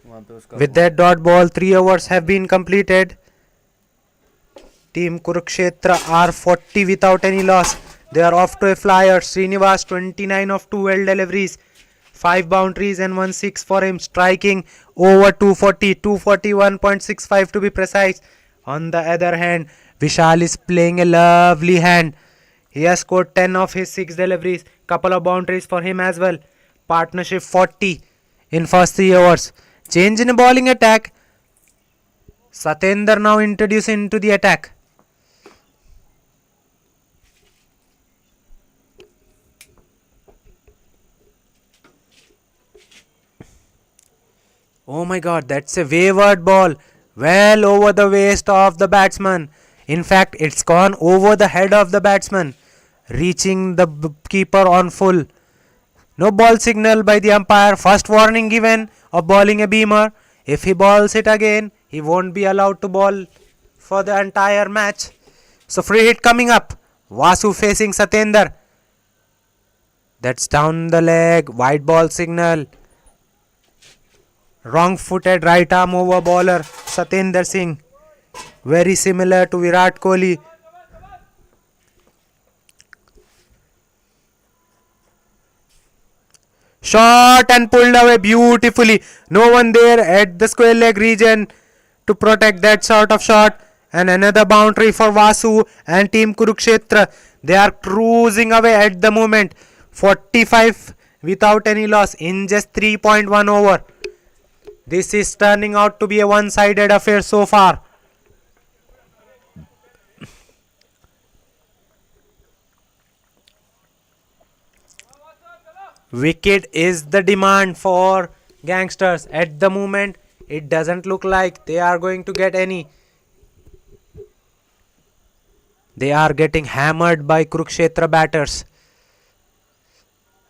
With that dot ball, 3 overs have been completed. Team Kurukshetra are 40 without any loss. They are off to a flyer. Srinivas 29 of 12 deliveries, 5 boundaries and 1 6 for him, striking over 240, 241.65 to be precise. On the other hand, Vishal is playing a lovely hand. He has scored 10 of his 6 deliveries, couple of boundaries for him as well. Partnership 40 in first 3 overs. Change in bowling attack. Satendra now introduced into the attack. Oh my god, that's a wayward ball. Well over the waist of the batsman. In fact, it's gone over the head of the batsman, reaching the keeper on full. No ball signal by the umpire. First warning given of bowling a beamer. If he bowls it again, he won't be allowed to bowl for the entire match. So free hit coming up. Vasu facing Satendra. That's down the leg. Wide ball signal. Wrong footed right arm over bowler Satendra Singh. Very similar to Virat Kohli. Shot and pulled away beautifully. No one there at the square leg region to protect that sort of shot. And another boundary for Vasu and Team Kurukshetra. They are cruising away at the moment. 45 without any loss in just 3.1 over. This is turning out to be a one-sided affair so far. Wicket is the demand for Gangsters. At the moment, it doesn't look like they are going to get any. They are getting hammered by Kurukshetra batters.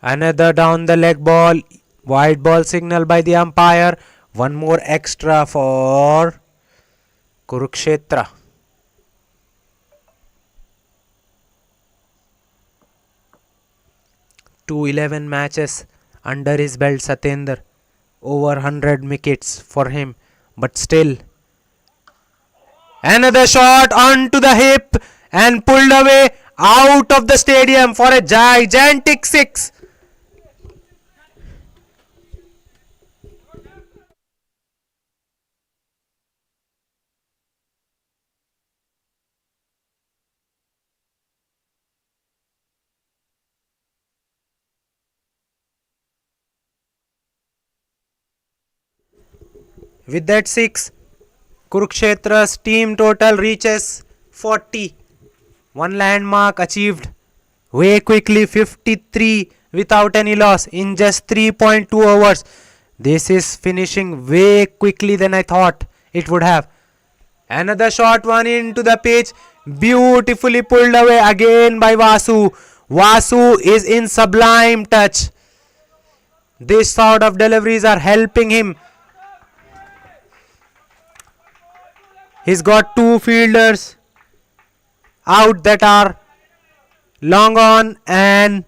Another down the leg ball. Wide ball signal by the umpire. One more extra for Kurukshetra. Two 11 matches under his belt, Satendra. Over 100 wickets for him. But still. Another shot onto the hip and pulled away out of the stadium for a gigantic 6. With that 6, Kurukshetra's team total reaches 40. One landmark achieved way quickly, 53 without any loss in just 3.2 overs. This is finishing way quickly than I thought it would have. Another short one into the pitch, beautifully pulled away again by Vasu. Vasu is in sublime touch. This sort of deliveries are helping him. He's got 2 fielders out that are long on and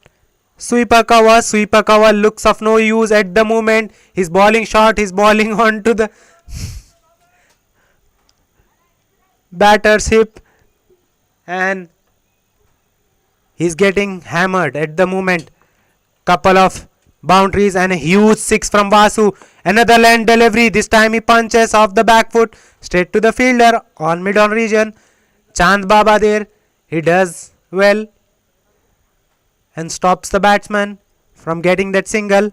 sweeper cover. Sweeper cover looks of no use at the moment. He's bowling short. He's bowling onto the batter's hip and he's getting hammered at the moment. Couple of boundaries and a huge 6 from Vasu. Another land delivery. This time he punches off the back foot straight to the fielder on mid-on region. Chand Baba there. He does well and stops the batsman from getting that single.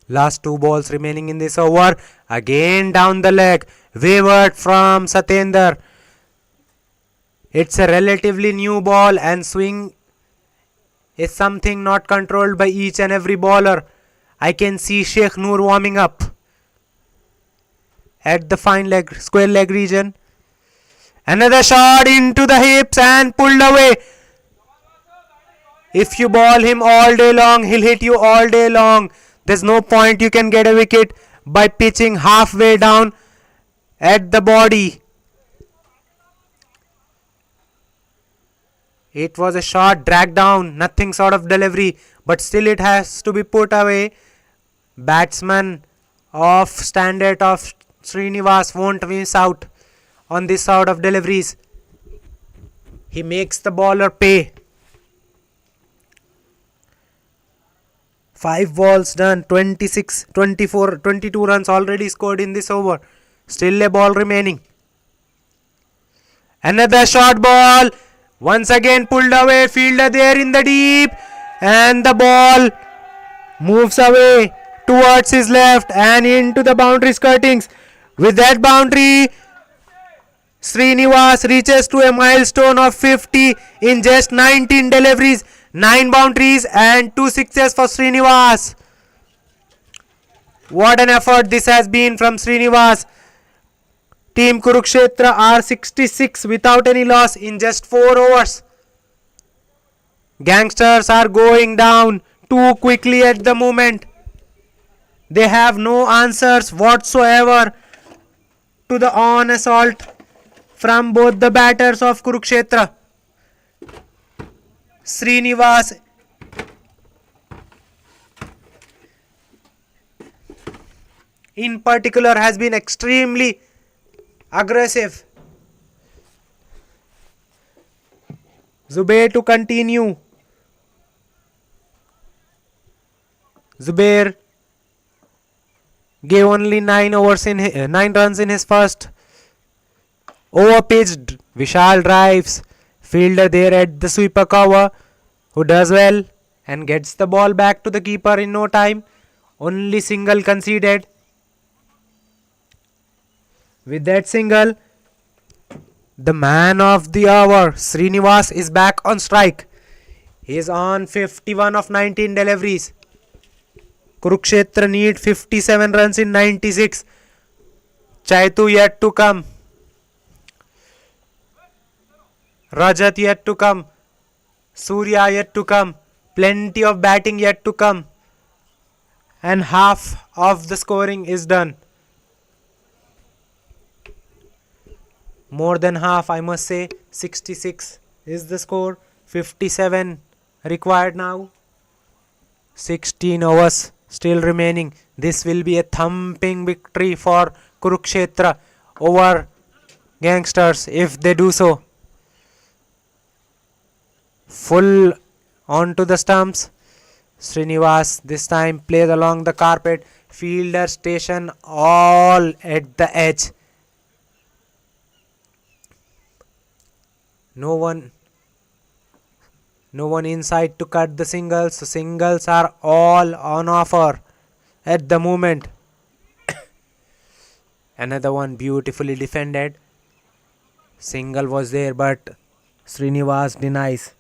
Last 2 balls remaining in this over. Again down the leg. Wayward from Satendra. It's a relatively new ball and swing is something not controlled by each and every bowler. I can see Sheikh Noor warming up at the fine leg, square leg region. Another shot into the hips and pulled away. If you ball him all day long, he'll hit you all day long. There's no point you can get a wicket by pitching halfway down at the body. It was a shot dragged down, nothing sort of delivery, but still it has to be put away Batsman of standard of Srinivas won't miss out on this sort of deliveries. He makes the bowler pay. 5 balls done, 26, 24, 22 runs already scored in this over. Still a ball remaining. Another short ball. Once again pulled away. Fielder there in the deep. And the ball moves away towards his left and into the boundary skirtings. With that boundary, Srinivas reaches to a milestone of 50 in just 19 deliveries. 9 boundaries and 2 sixes for Srinivas. What an effort this has been from Srinivas. Team Kurukshetra are 66 without any loss in just 4 overs. Gangsters are going down too quickly at the moment. They have no answers whatsoever to the on assault from both the batters of Kurukshetra. Srinivas in particular has been extremely aggressive. Zubair to continue. Zubair gave only 9 runs in his first over pitched. Vishal drives. Fielder there at the sweeper cover, who does well and gets the ball back to the keeper in no time. Only single conceded. With that single, the man of the hour, Srinivas, is back on strike. He is on 51 of 19 deliveries. Kurukshetra need 57 runs in 96. Chaitu yet to come. Rajat yet to come. Surya yet to come. Plenty of batting yet to come. And half of the scoring is done. More than half, I must say. 66 is the score. 57 required now. 16 overs still remaining. This will be a thumping victory for Kurukshetra over Gangsters if they do so. Full onto the stumps. Srinivas this time plays along the carpet. Fielder station all at the edge. No one inside to cut the singles. So singles are all on offer at the moment. Another one beautifully defended. Single was there, but Srinivas denies.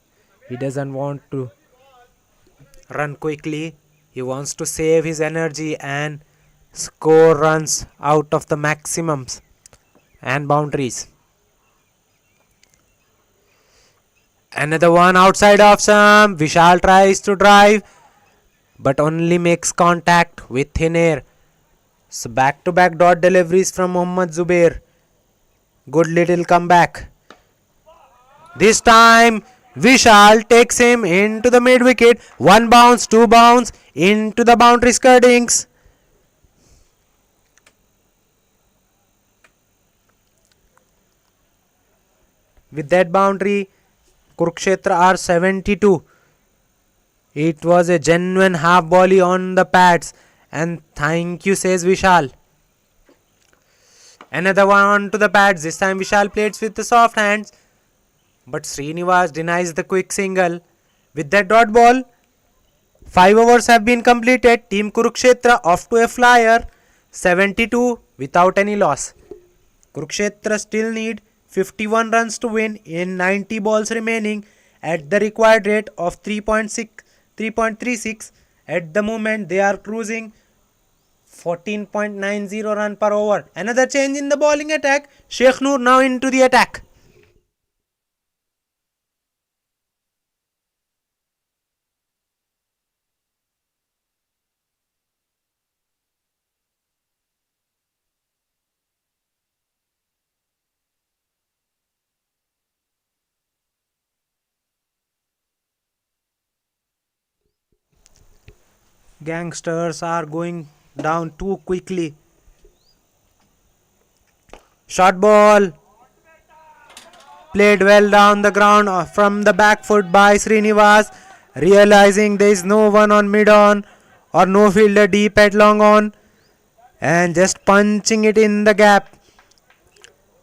He doesn't want to run quickly. He wants to save his energy and score runs out of the maximums and boundaries. Another one outside of some. Vishal tries to drive, but only makes contact with thin air. So back-to-back dot deliveries from Mohammad Zubair. Good little comeback. This time, Vishal takes him into the mid-wicket. 1 bounce, 2 bounce, into the boundary skirtings. With that boundary, Kurukshetra are 72. It was a genuine half volley on the pads. And thank you, says Vishal. Another one onto the pads. This time Vishal plays with the soft hands. But Srinivas denies the quick single. With that dot ball, 5 overs have been completed. Team Kurukshetra off to a flyer. 72 without any loss. Kurukshetra still need 51 runs to win in 90 balls remaining at the required rate of 3.36. At the moment, they are cruising 14.90 run per over. Another change in the bowling attack. Sheikh Noor now into the attack. Gangsters are going down too quickly. Short ball played well down the ground from the back foot by Srinivas. Realizing there is no one on mid on or no fielder deep at long on, and just punching it in the gap.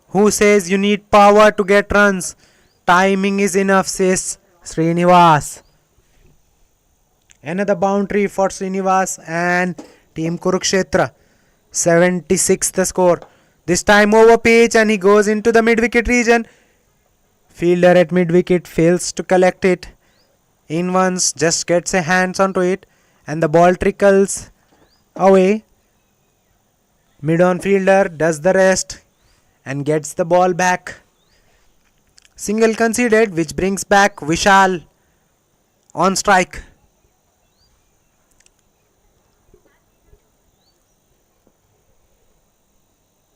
Who says you need power to get runs? Timing is enough, says Srinivas. Another boundary for Srinivas and Team Kurukshetra. 76 the score. This time over pitch and he goes into the mid wicket region. Fielder at mid wicket fails to collect it. In once just gets a hands onto it and the ball trickles away. Mid on fielder does the rest and gets the ball back. Single conceded, which brings back Vishal on strike.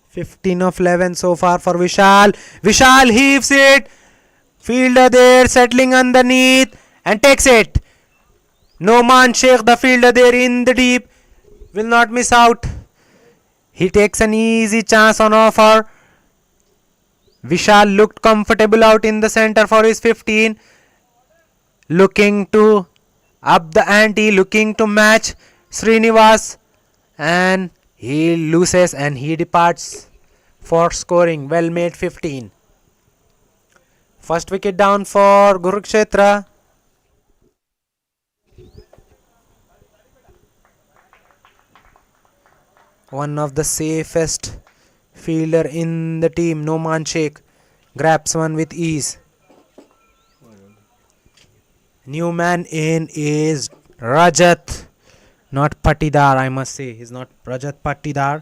"15 of 11 so far for Vishal. Vishal heaves it. Fielder there settling underneath and takes it. Noman Sheikh, the fielder there in the deep, will not miss out. He takes an easy chance on offer. Vishal looked comfortable out in the center for his 15. Looking to up the ante, looking to match Srinivas, and he loses and he departs for scoring. Well made 15. First wicket down for Kurukshetra. One of the safest fielder in the team, Noman Sheikh, grabs one with ease. New man in is Rajat, not Patidar, I must say. He's not Rajat Patidar.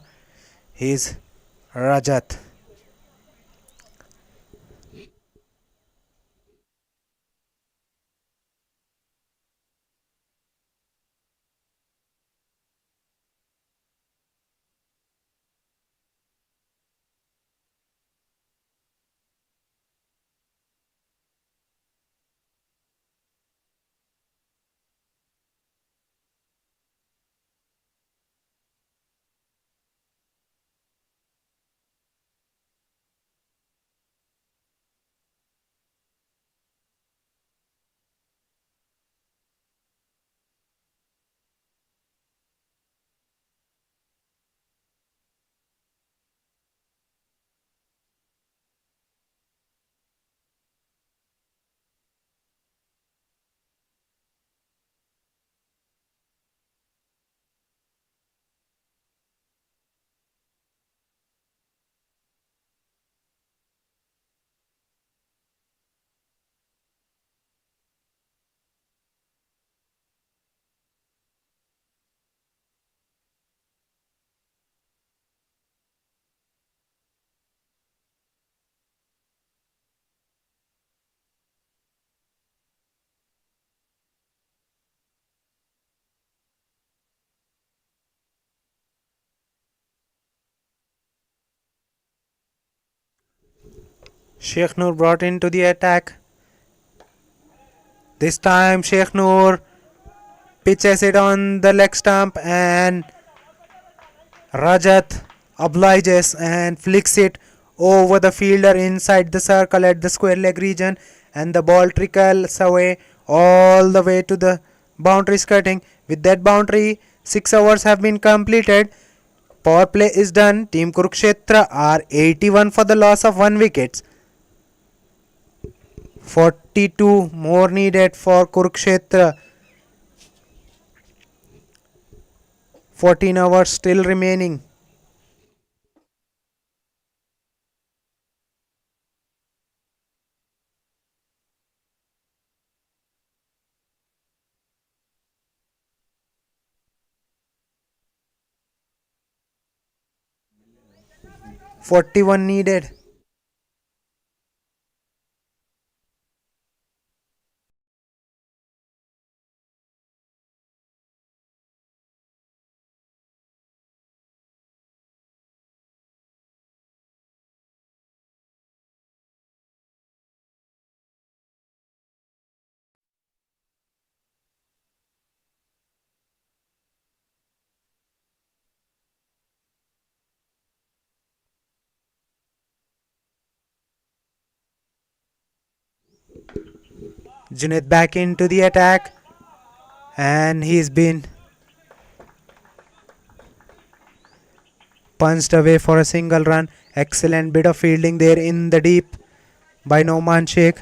He's Rajat. Sheikh Noor brought into the attack. This time Sheikh Noor pitches it on the leg stump and Rajat obliges and flicks it over the fielder inside the circle at the square leg region, and the ball trickles away all the way to the boundary skirting. With that boundary, 6 overs have been completed. Power play is done. Team Kurukshetra are 81 for the loss of 1 wicket. 42 more needed for Kurukshetra. 14 hours still remaining. "41 needed." Junaid back into the attack, and he's been punched away for a single run. Excellent bit of fielding there in the deep by Noman Sheikh.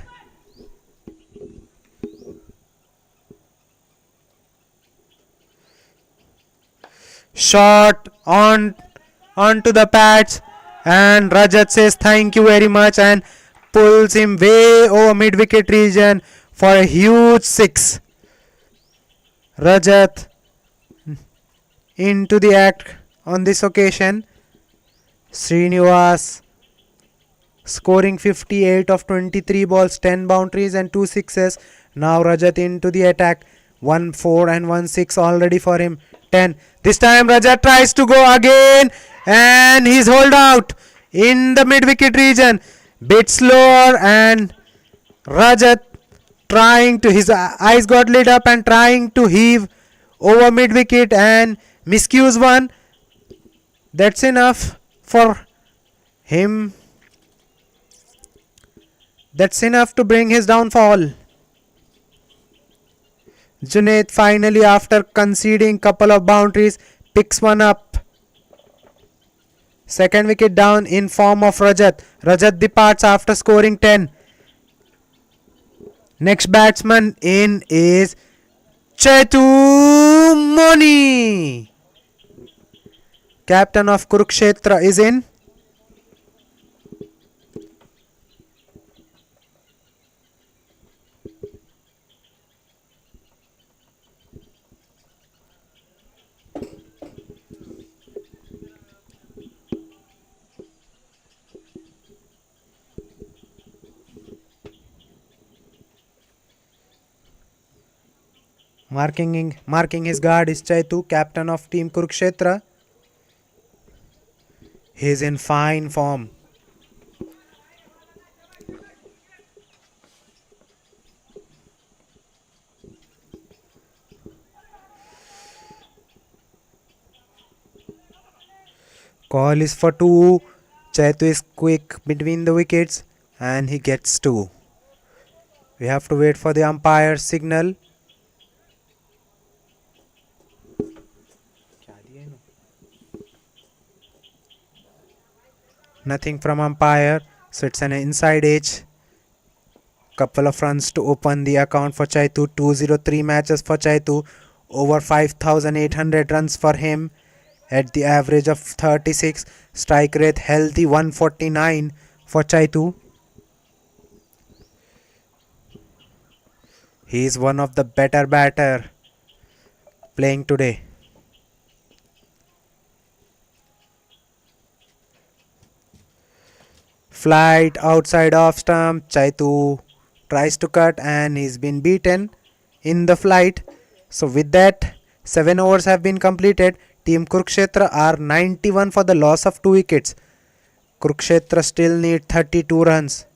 Shot onto the pads, and Rajat says thank you very much and pulls him way over mid wicket region for a huge six. Rajat into the act on this occasion. Srinivas scoring 58 of 23 balls, 10 boundaries and 2 sixes. Now Rajat into the attack. 1 4 and 1 6 already for him. 10. This time Rajat tries to go again, and he's holed out in the mid wicket region. Bit slower, and Rajat trying to, his eyes got lit up and trying to heave over mid wicket and miscues one. That's enough for him. That's enough to bring his downfall. Junaid finally, after conceding couple of boundaries, picks one up. Second wicket down in form of Rajat. Rajat departs after scoring 10. Next batsman in is Chetu Moni. Captain of Kurukshetra is in. Marking his guard is Chetu, captain of team Kurukshetra. He is in fine form. Call is for 2. Chetu is quick between the wickets and he gets 2. We have to wait for the umpire's signal. Nothing from umpire, so it's an inside edge. Couple of runs to open the account for Chetu. 203 matches for Chetu. Over 5,800 runs for him at the average of 36. Strike rate healthy 149 for Chetu. He is one of the better batter playing today. Flight outside off stump. Chetu tries to cut and he's been beaten in the flight. So with that, 7 overs have been completed. Team Kurukshetra are 91 for the loss of 2 wickets. Kurukshetra still need 32 runs.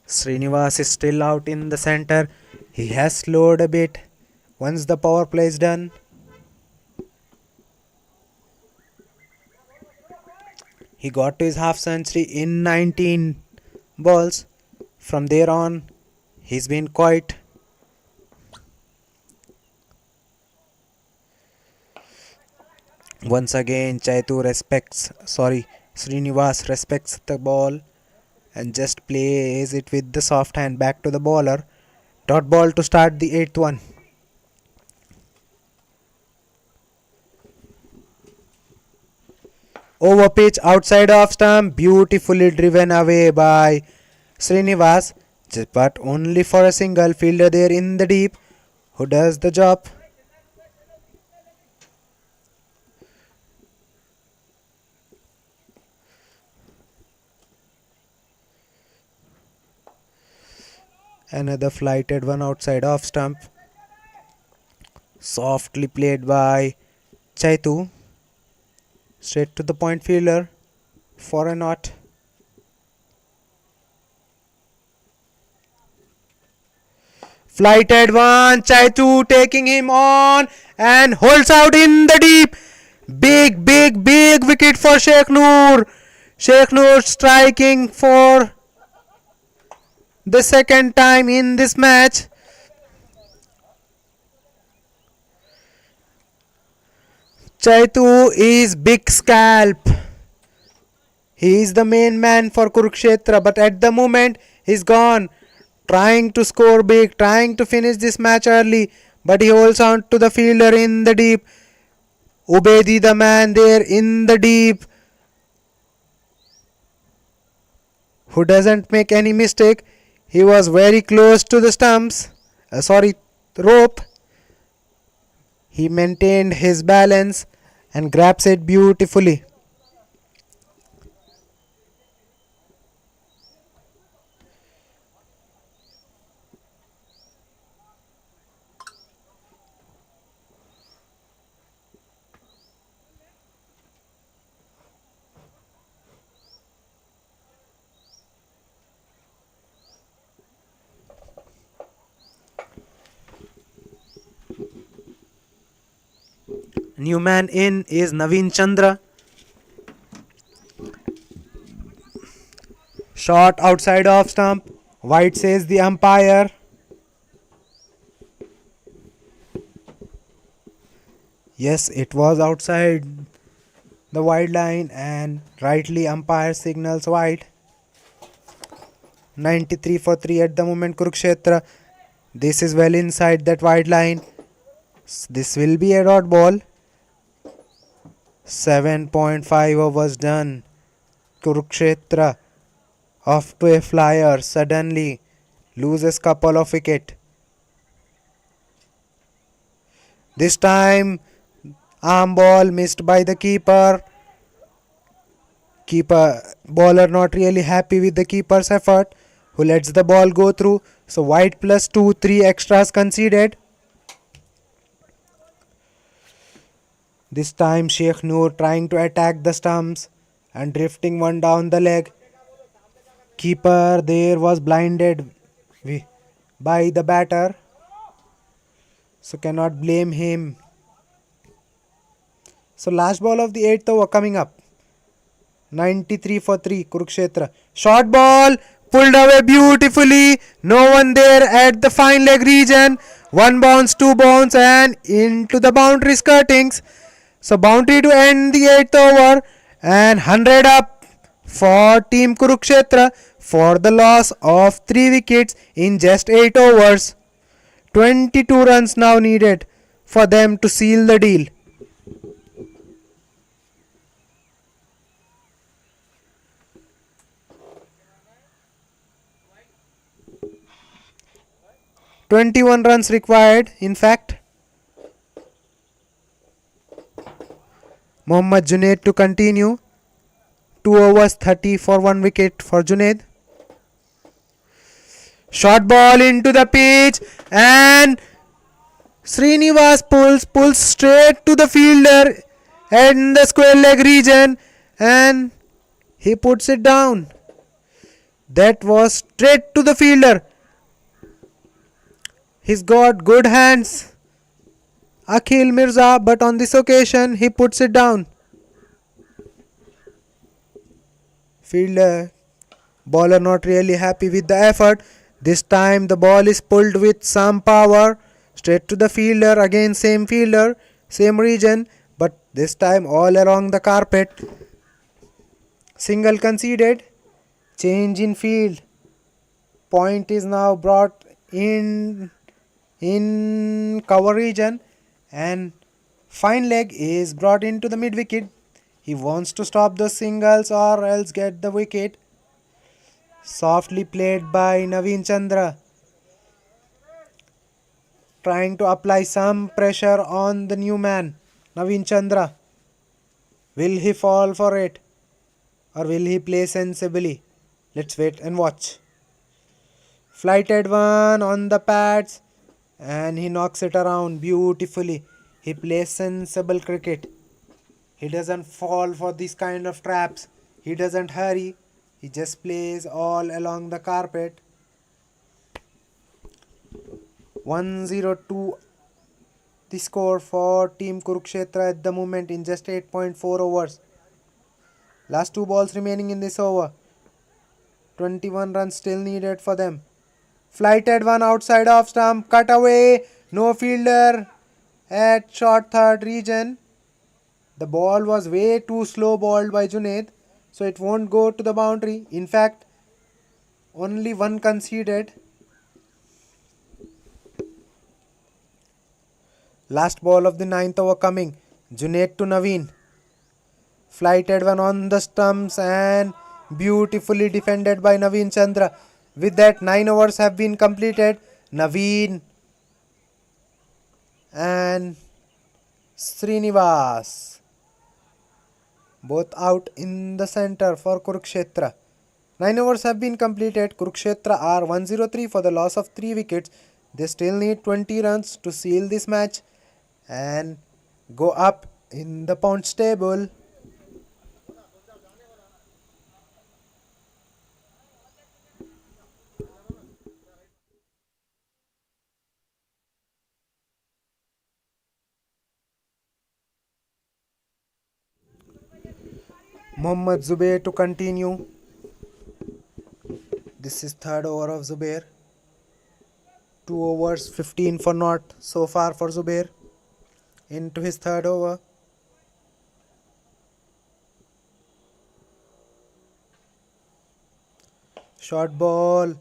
Srinivas is still out in the center. He has slowed a bit once the power play is done. He got to his half century in 19 balls. From there on, he's been quiet. Once again, Srinivas respects the ball and just plays it with the soft hand back to the bowler. Dot ball to start the 8th one. Over pitch outside off stump, beautifully driven away by Srinivas, but only for a single. Fielder there in the deep who does the job. Another flighted one outside off stump. Softly played by Chetu. Straight to the point fielder for a not. Flighted one, Chaitu taking him on and holds out in the deep. Big wicket for Sheikh Noor. Sheikh Noor striking for the second time in this match. Chaitu is big scalp. He is the main man for Kurukshetra, but at the moment he's gone. Trying to score big, trying to finish this match early, but he holds on to the fielder in the deep. Ubedi the man there in the deep, who doesn't make any mistake. He was very close to the stumps, rope. He maintained his balance and grabs it beautifully. New man in is Naveen Chandra. Shot outside off stump. White says the umpire. Yes, it was outside the wide line and rightly umpire signals white. 93 for 3 at the moment, Kurukshetra. This is well inside that wide line. This will be a dot ball. 7.5 overs done. Kurukshetra off to a flyer. Suddenly loses couple of wicket. This time arm ball missed by the keeper. Bowler not really happy with the keeper's effort, who lets the ball go through. So white plus 2, 3 extras conceded. This time Sheikh Noor trying to attack the stumps and drifting one down the leg. Keeper there was blinded by the batter, so cannot blame him. So last ball of the 8th over coming up. 93 for 3 Kurukshetra. Short ball pulled away beautifully. No one there at the fine leg region. 1 bounce, 2 bounce and into the boundary skirtings. So boundary to end the 8th over and 100 up for team Kurukshetra for the loss of 3 wickets in just 8 overs. 22 runs now needed for them to seal the deal. "21 runs required, in fact." Mohammad Junaid to continue. 2 overs 30 for 1 wicket for Junaid. Short ball into the pitch and Srinivas pulls straight to the fielder in the square leg region and he puts it down. That was straight to the fielder. He's got good hands, Akhil Mirza, but on this occasion he puts it down. Bowler not really happy with the effort. This time the ball is pulled with some power straight to the fielder. Again same fielder, same region, but this time all along the carpet. Single conceded. Change in field. Point is now brought in cover region and fine leg is brought into the mid wicket. He wants to stop the singles or else get the wicket. Softly played by Naveen Chandra, trying to apply some pressure on the new man, Naveen Chandra. Will he fall for it or will he play sensibly? Let's wait and watch. Flighted one on the pads and he knocks it around beautifully. He plays sensible cricket. He doesn't fall for these kind of traps. He doesn't hurry. He just plays all along the carpet. 102 the score for Team Kurukshetra at the moment in just 8.4 overs. Last 2 balls remaining in this over. 21 runs still needed for them. Flighted one outside off stump, cut away, no fielder at short third region. The ball was way too slow balled by Junaid, so it won't go to the boundary. In fact, only one conceded. Last ball of the 9th over coming. Junaid to Naveen. Flighted one on the stumps and beautifully defended by Naveen Chandra. With that, 9 overs have been completed. Naveen and Srinivas both out in the center for Kurukshetra. 9 overs have been completed. Kurukshetra are 103 for the loss of 3 wickets. They still need 20 runs to seal this match and go up in the points table. Mohammad Zubair to continue. This is third over of Zubair. 2 overs, 15 for naught so far for Zubair. Into his third over. Short ball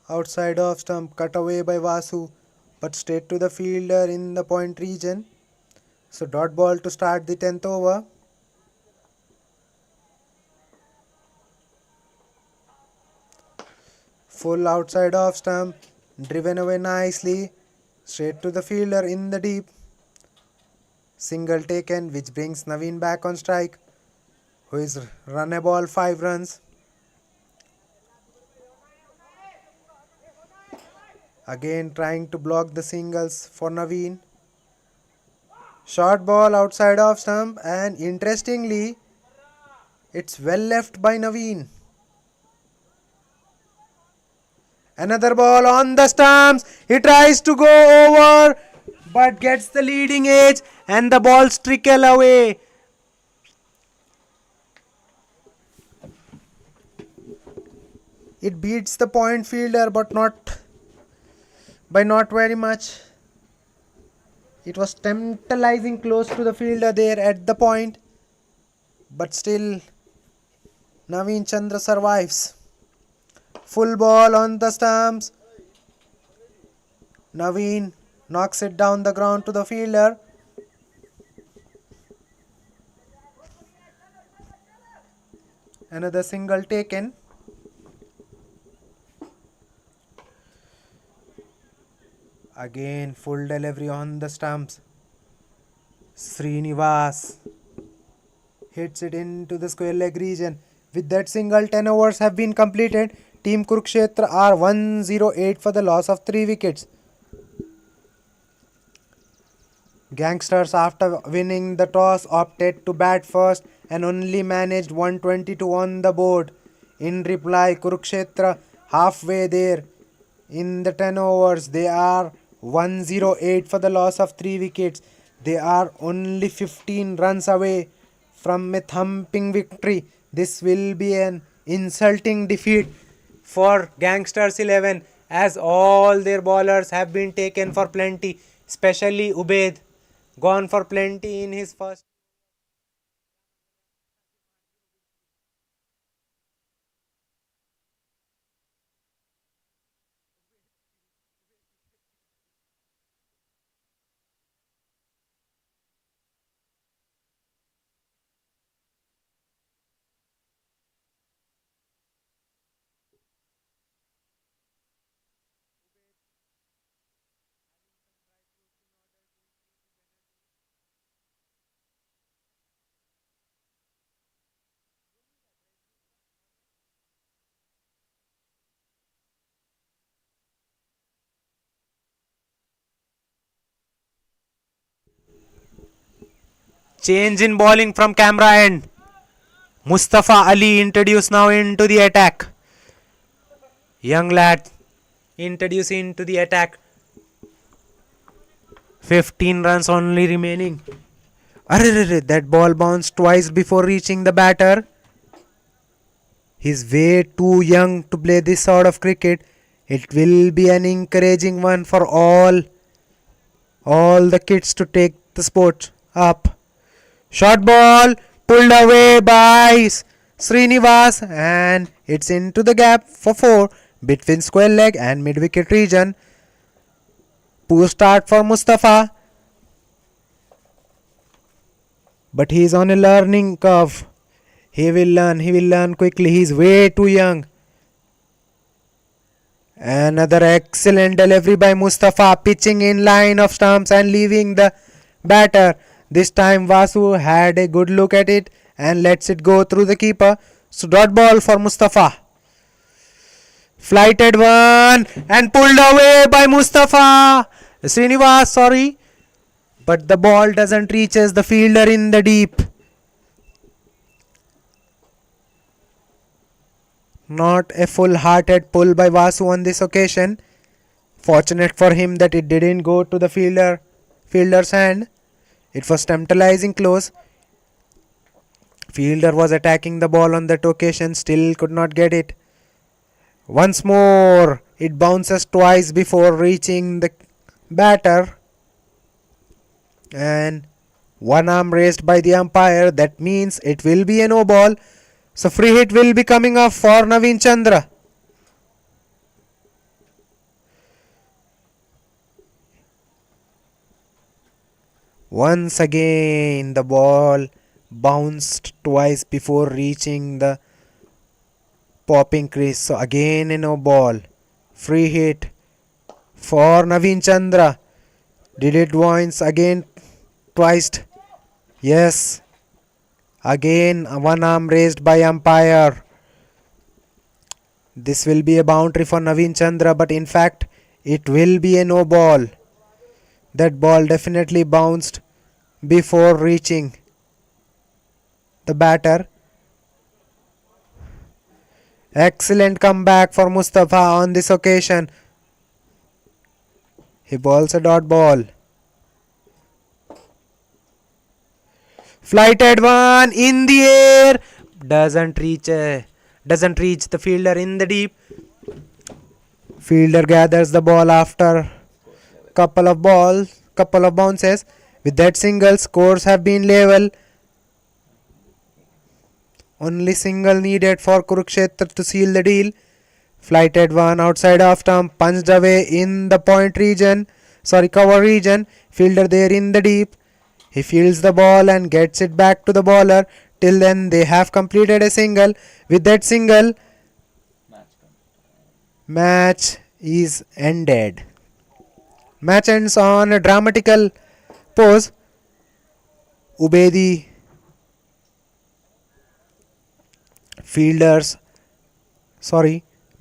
outside off stump, cut away by Vasu, but straight to the fielder in the point region. So dot ball to start the 10th over. Full outside off stump, driven away nicely, straight to the fielder in the deep. Single taken, which brings Naveen back on strike, who is run a ball 5 runs. Again trying to block the singles for Naveen. Short ball outside off stump, and interestingly, it's well left by Naveen. Another ball on the stumps. He tries to go over, but gets the leading edge, and the balls trickle away. It beats the point fielder, but not very much. It was tantalizing close to the fielder there at the point, but still Naveen Chandra survives. Full ball on the stumps. Naveen knocks it down the ground to the fielder. Another single taken. Again full delivery on the stumps. Srinivas hits it into the square leg region. With that single, 10 overs have been completed. Team Kurukshetra are 108 for the loss of 3 wickets. Gangsters, after winning the toss, opted to bat first and only managed 122 on the board. In reply, Kurukshetra halfway there in the 10 overs. They are 108 for the loss of 3 wickets. They are only 15 runs away from a thumping victory. This will be an insulting defeat for Gangsters 11, as all their bowlers have been taken for plenty, especially Ubaid, gone for plenty in his first. Change in bowling from camera end. Mustafa Ali introduced now into the attack. Young lad introduced into the attack 15 runs only remaining. Arre, that ball bounced twice before reaching the batter. He's way too young to play this sort of cricket. It will be an encouraging one for all the kids to take the sport up. Short ball pulled away by Srinivas and it's into the gap for 4 between square leg and mid wicket region. Poor start for Mustafa, but he is on a learning curve. He will learn quickly. He is way too young. Another excellent delivery by Mustafa, pitching in line of stumps and leaving the batter. This time Vasu had a good look at it and lets it go through the keeper. So dot ball for Mustafa. Flighted one and pulled away by Mustafa. Srinivas, sorry. But the ball doesn't reaches the fielder in the deep. Not a full-hearted pull by Vasu on this occasion. Fortunate for him that it didn't go to the fielder's hand. It was tantalizing close. Fielder was attacking the ball on that occasion, still could not get it. Once more, it bounces twice before reaching the batter. And one arm raised by the umpire. That means it will be a no ball. So free hit will be coming up for Naveen Chandra. Once again the ball bounced twice before reaching the popping crease. So again a no ball. Free hit for Naveen Chandra. Did it once again twice? Yes. Again one arm raised by umpire. This will be a boundary for Naveen Chandra, but in fact it will be a no ball. That ball definitely bounced before reaching the batter. Excellent comeback for Mustafa on this occasion. He bowls a dot ball. Flighted one in the air. Doesn't reach the fielder in the deep. Fielder gathers the ball after couple of bounces. With that single, scores have been level. Only single needed for Kurukshetra to seal the deal. Flighted one outside off stump, punched away in the cover region. Fielder there in the deep. He fields the ball and gets it back to the bowler. Till then they have completed a single. With that single, match is ended. Match ends on a dramatical pose.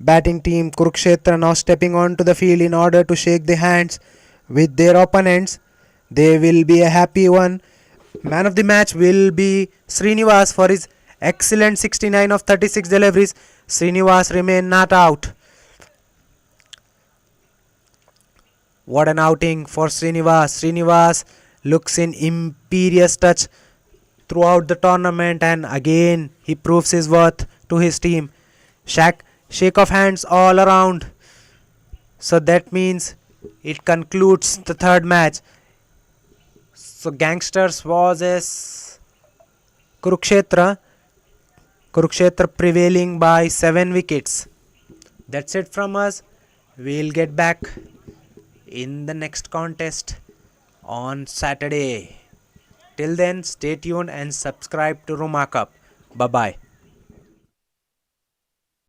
Batting team Kurukshetra now stepping onto the field in order to shake the hands with their opponents. They will be a happy one. Man of the match will be Srinivas for his excellent 69 of 36 deliveries. Srinivas remain not out. What an outing for Srinivas. Srinivas looks in imperious touch throughout the tournament, and again he proves his worth to his team. Shake of hands all around. So that means it concludes the third match. So Gangsters versus Kurukshetra prevailing by 7 wickets. That's it from us. We'll get back in the next contest on Saturday. Till then, stay tuned and subscribe to Roma Cup. Bye bye.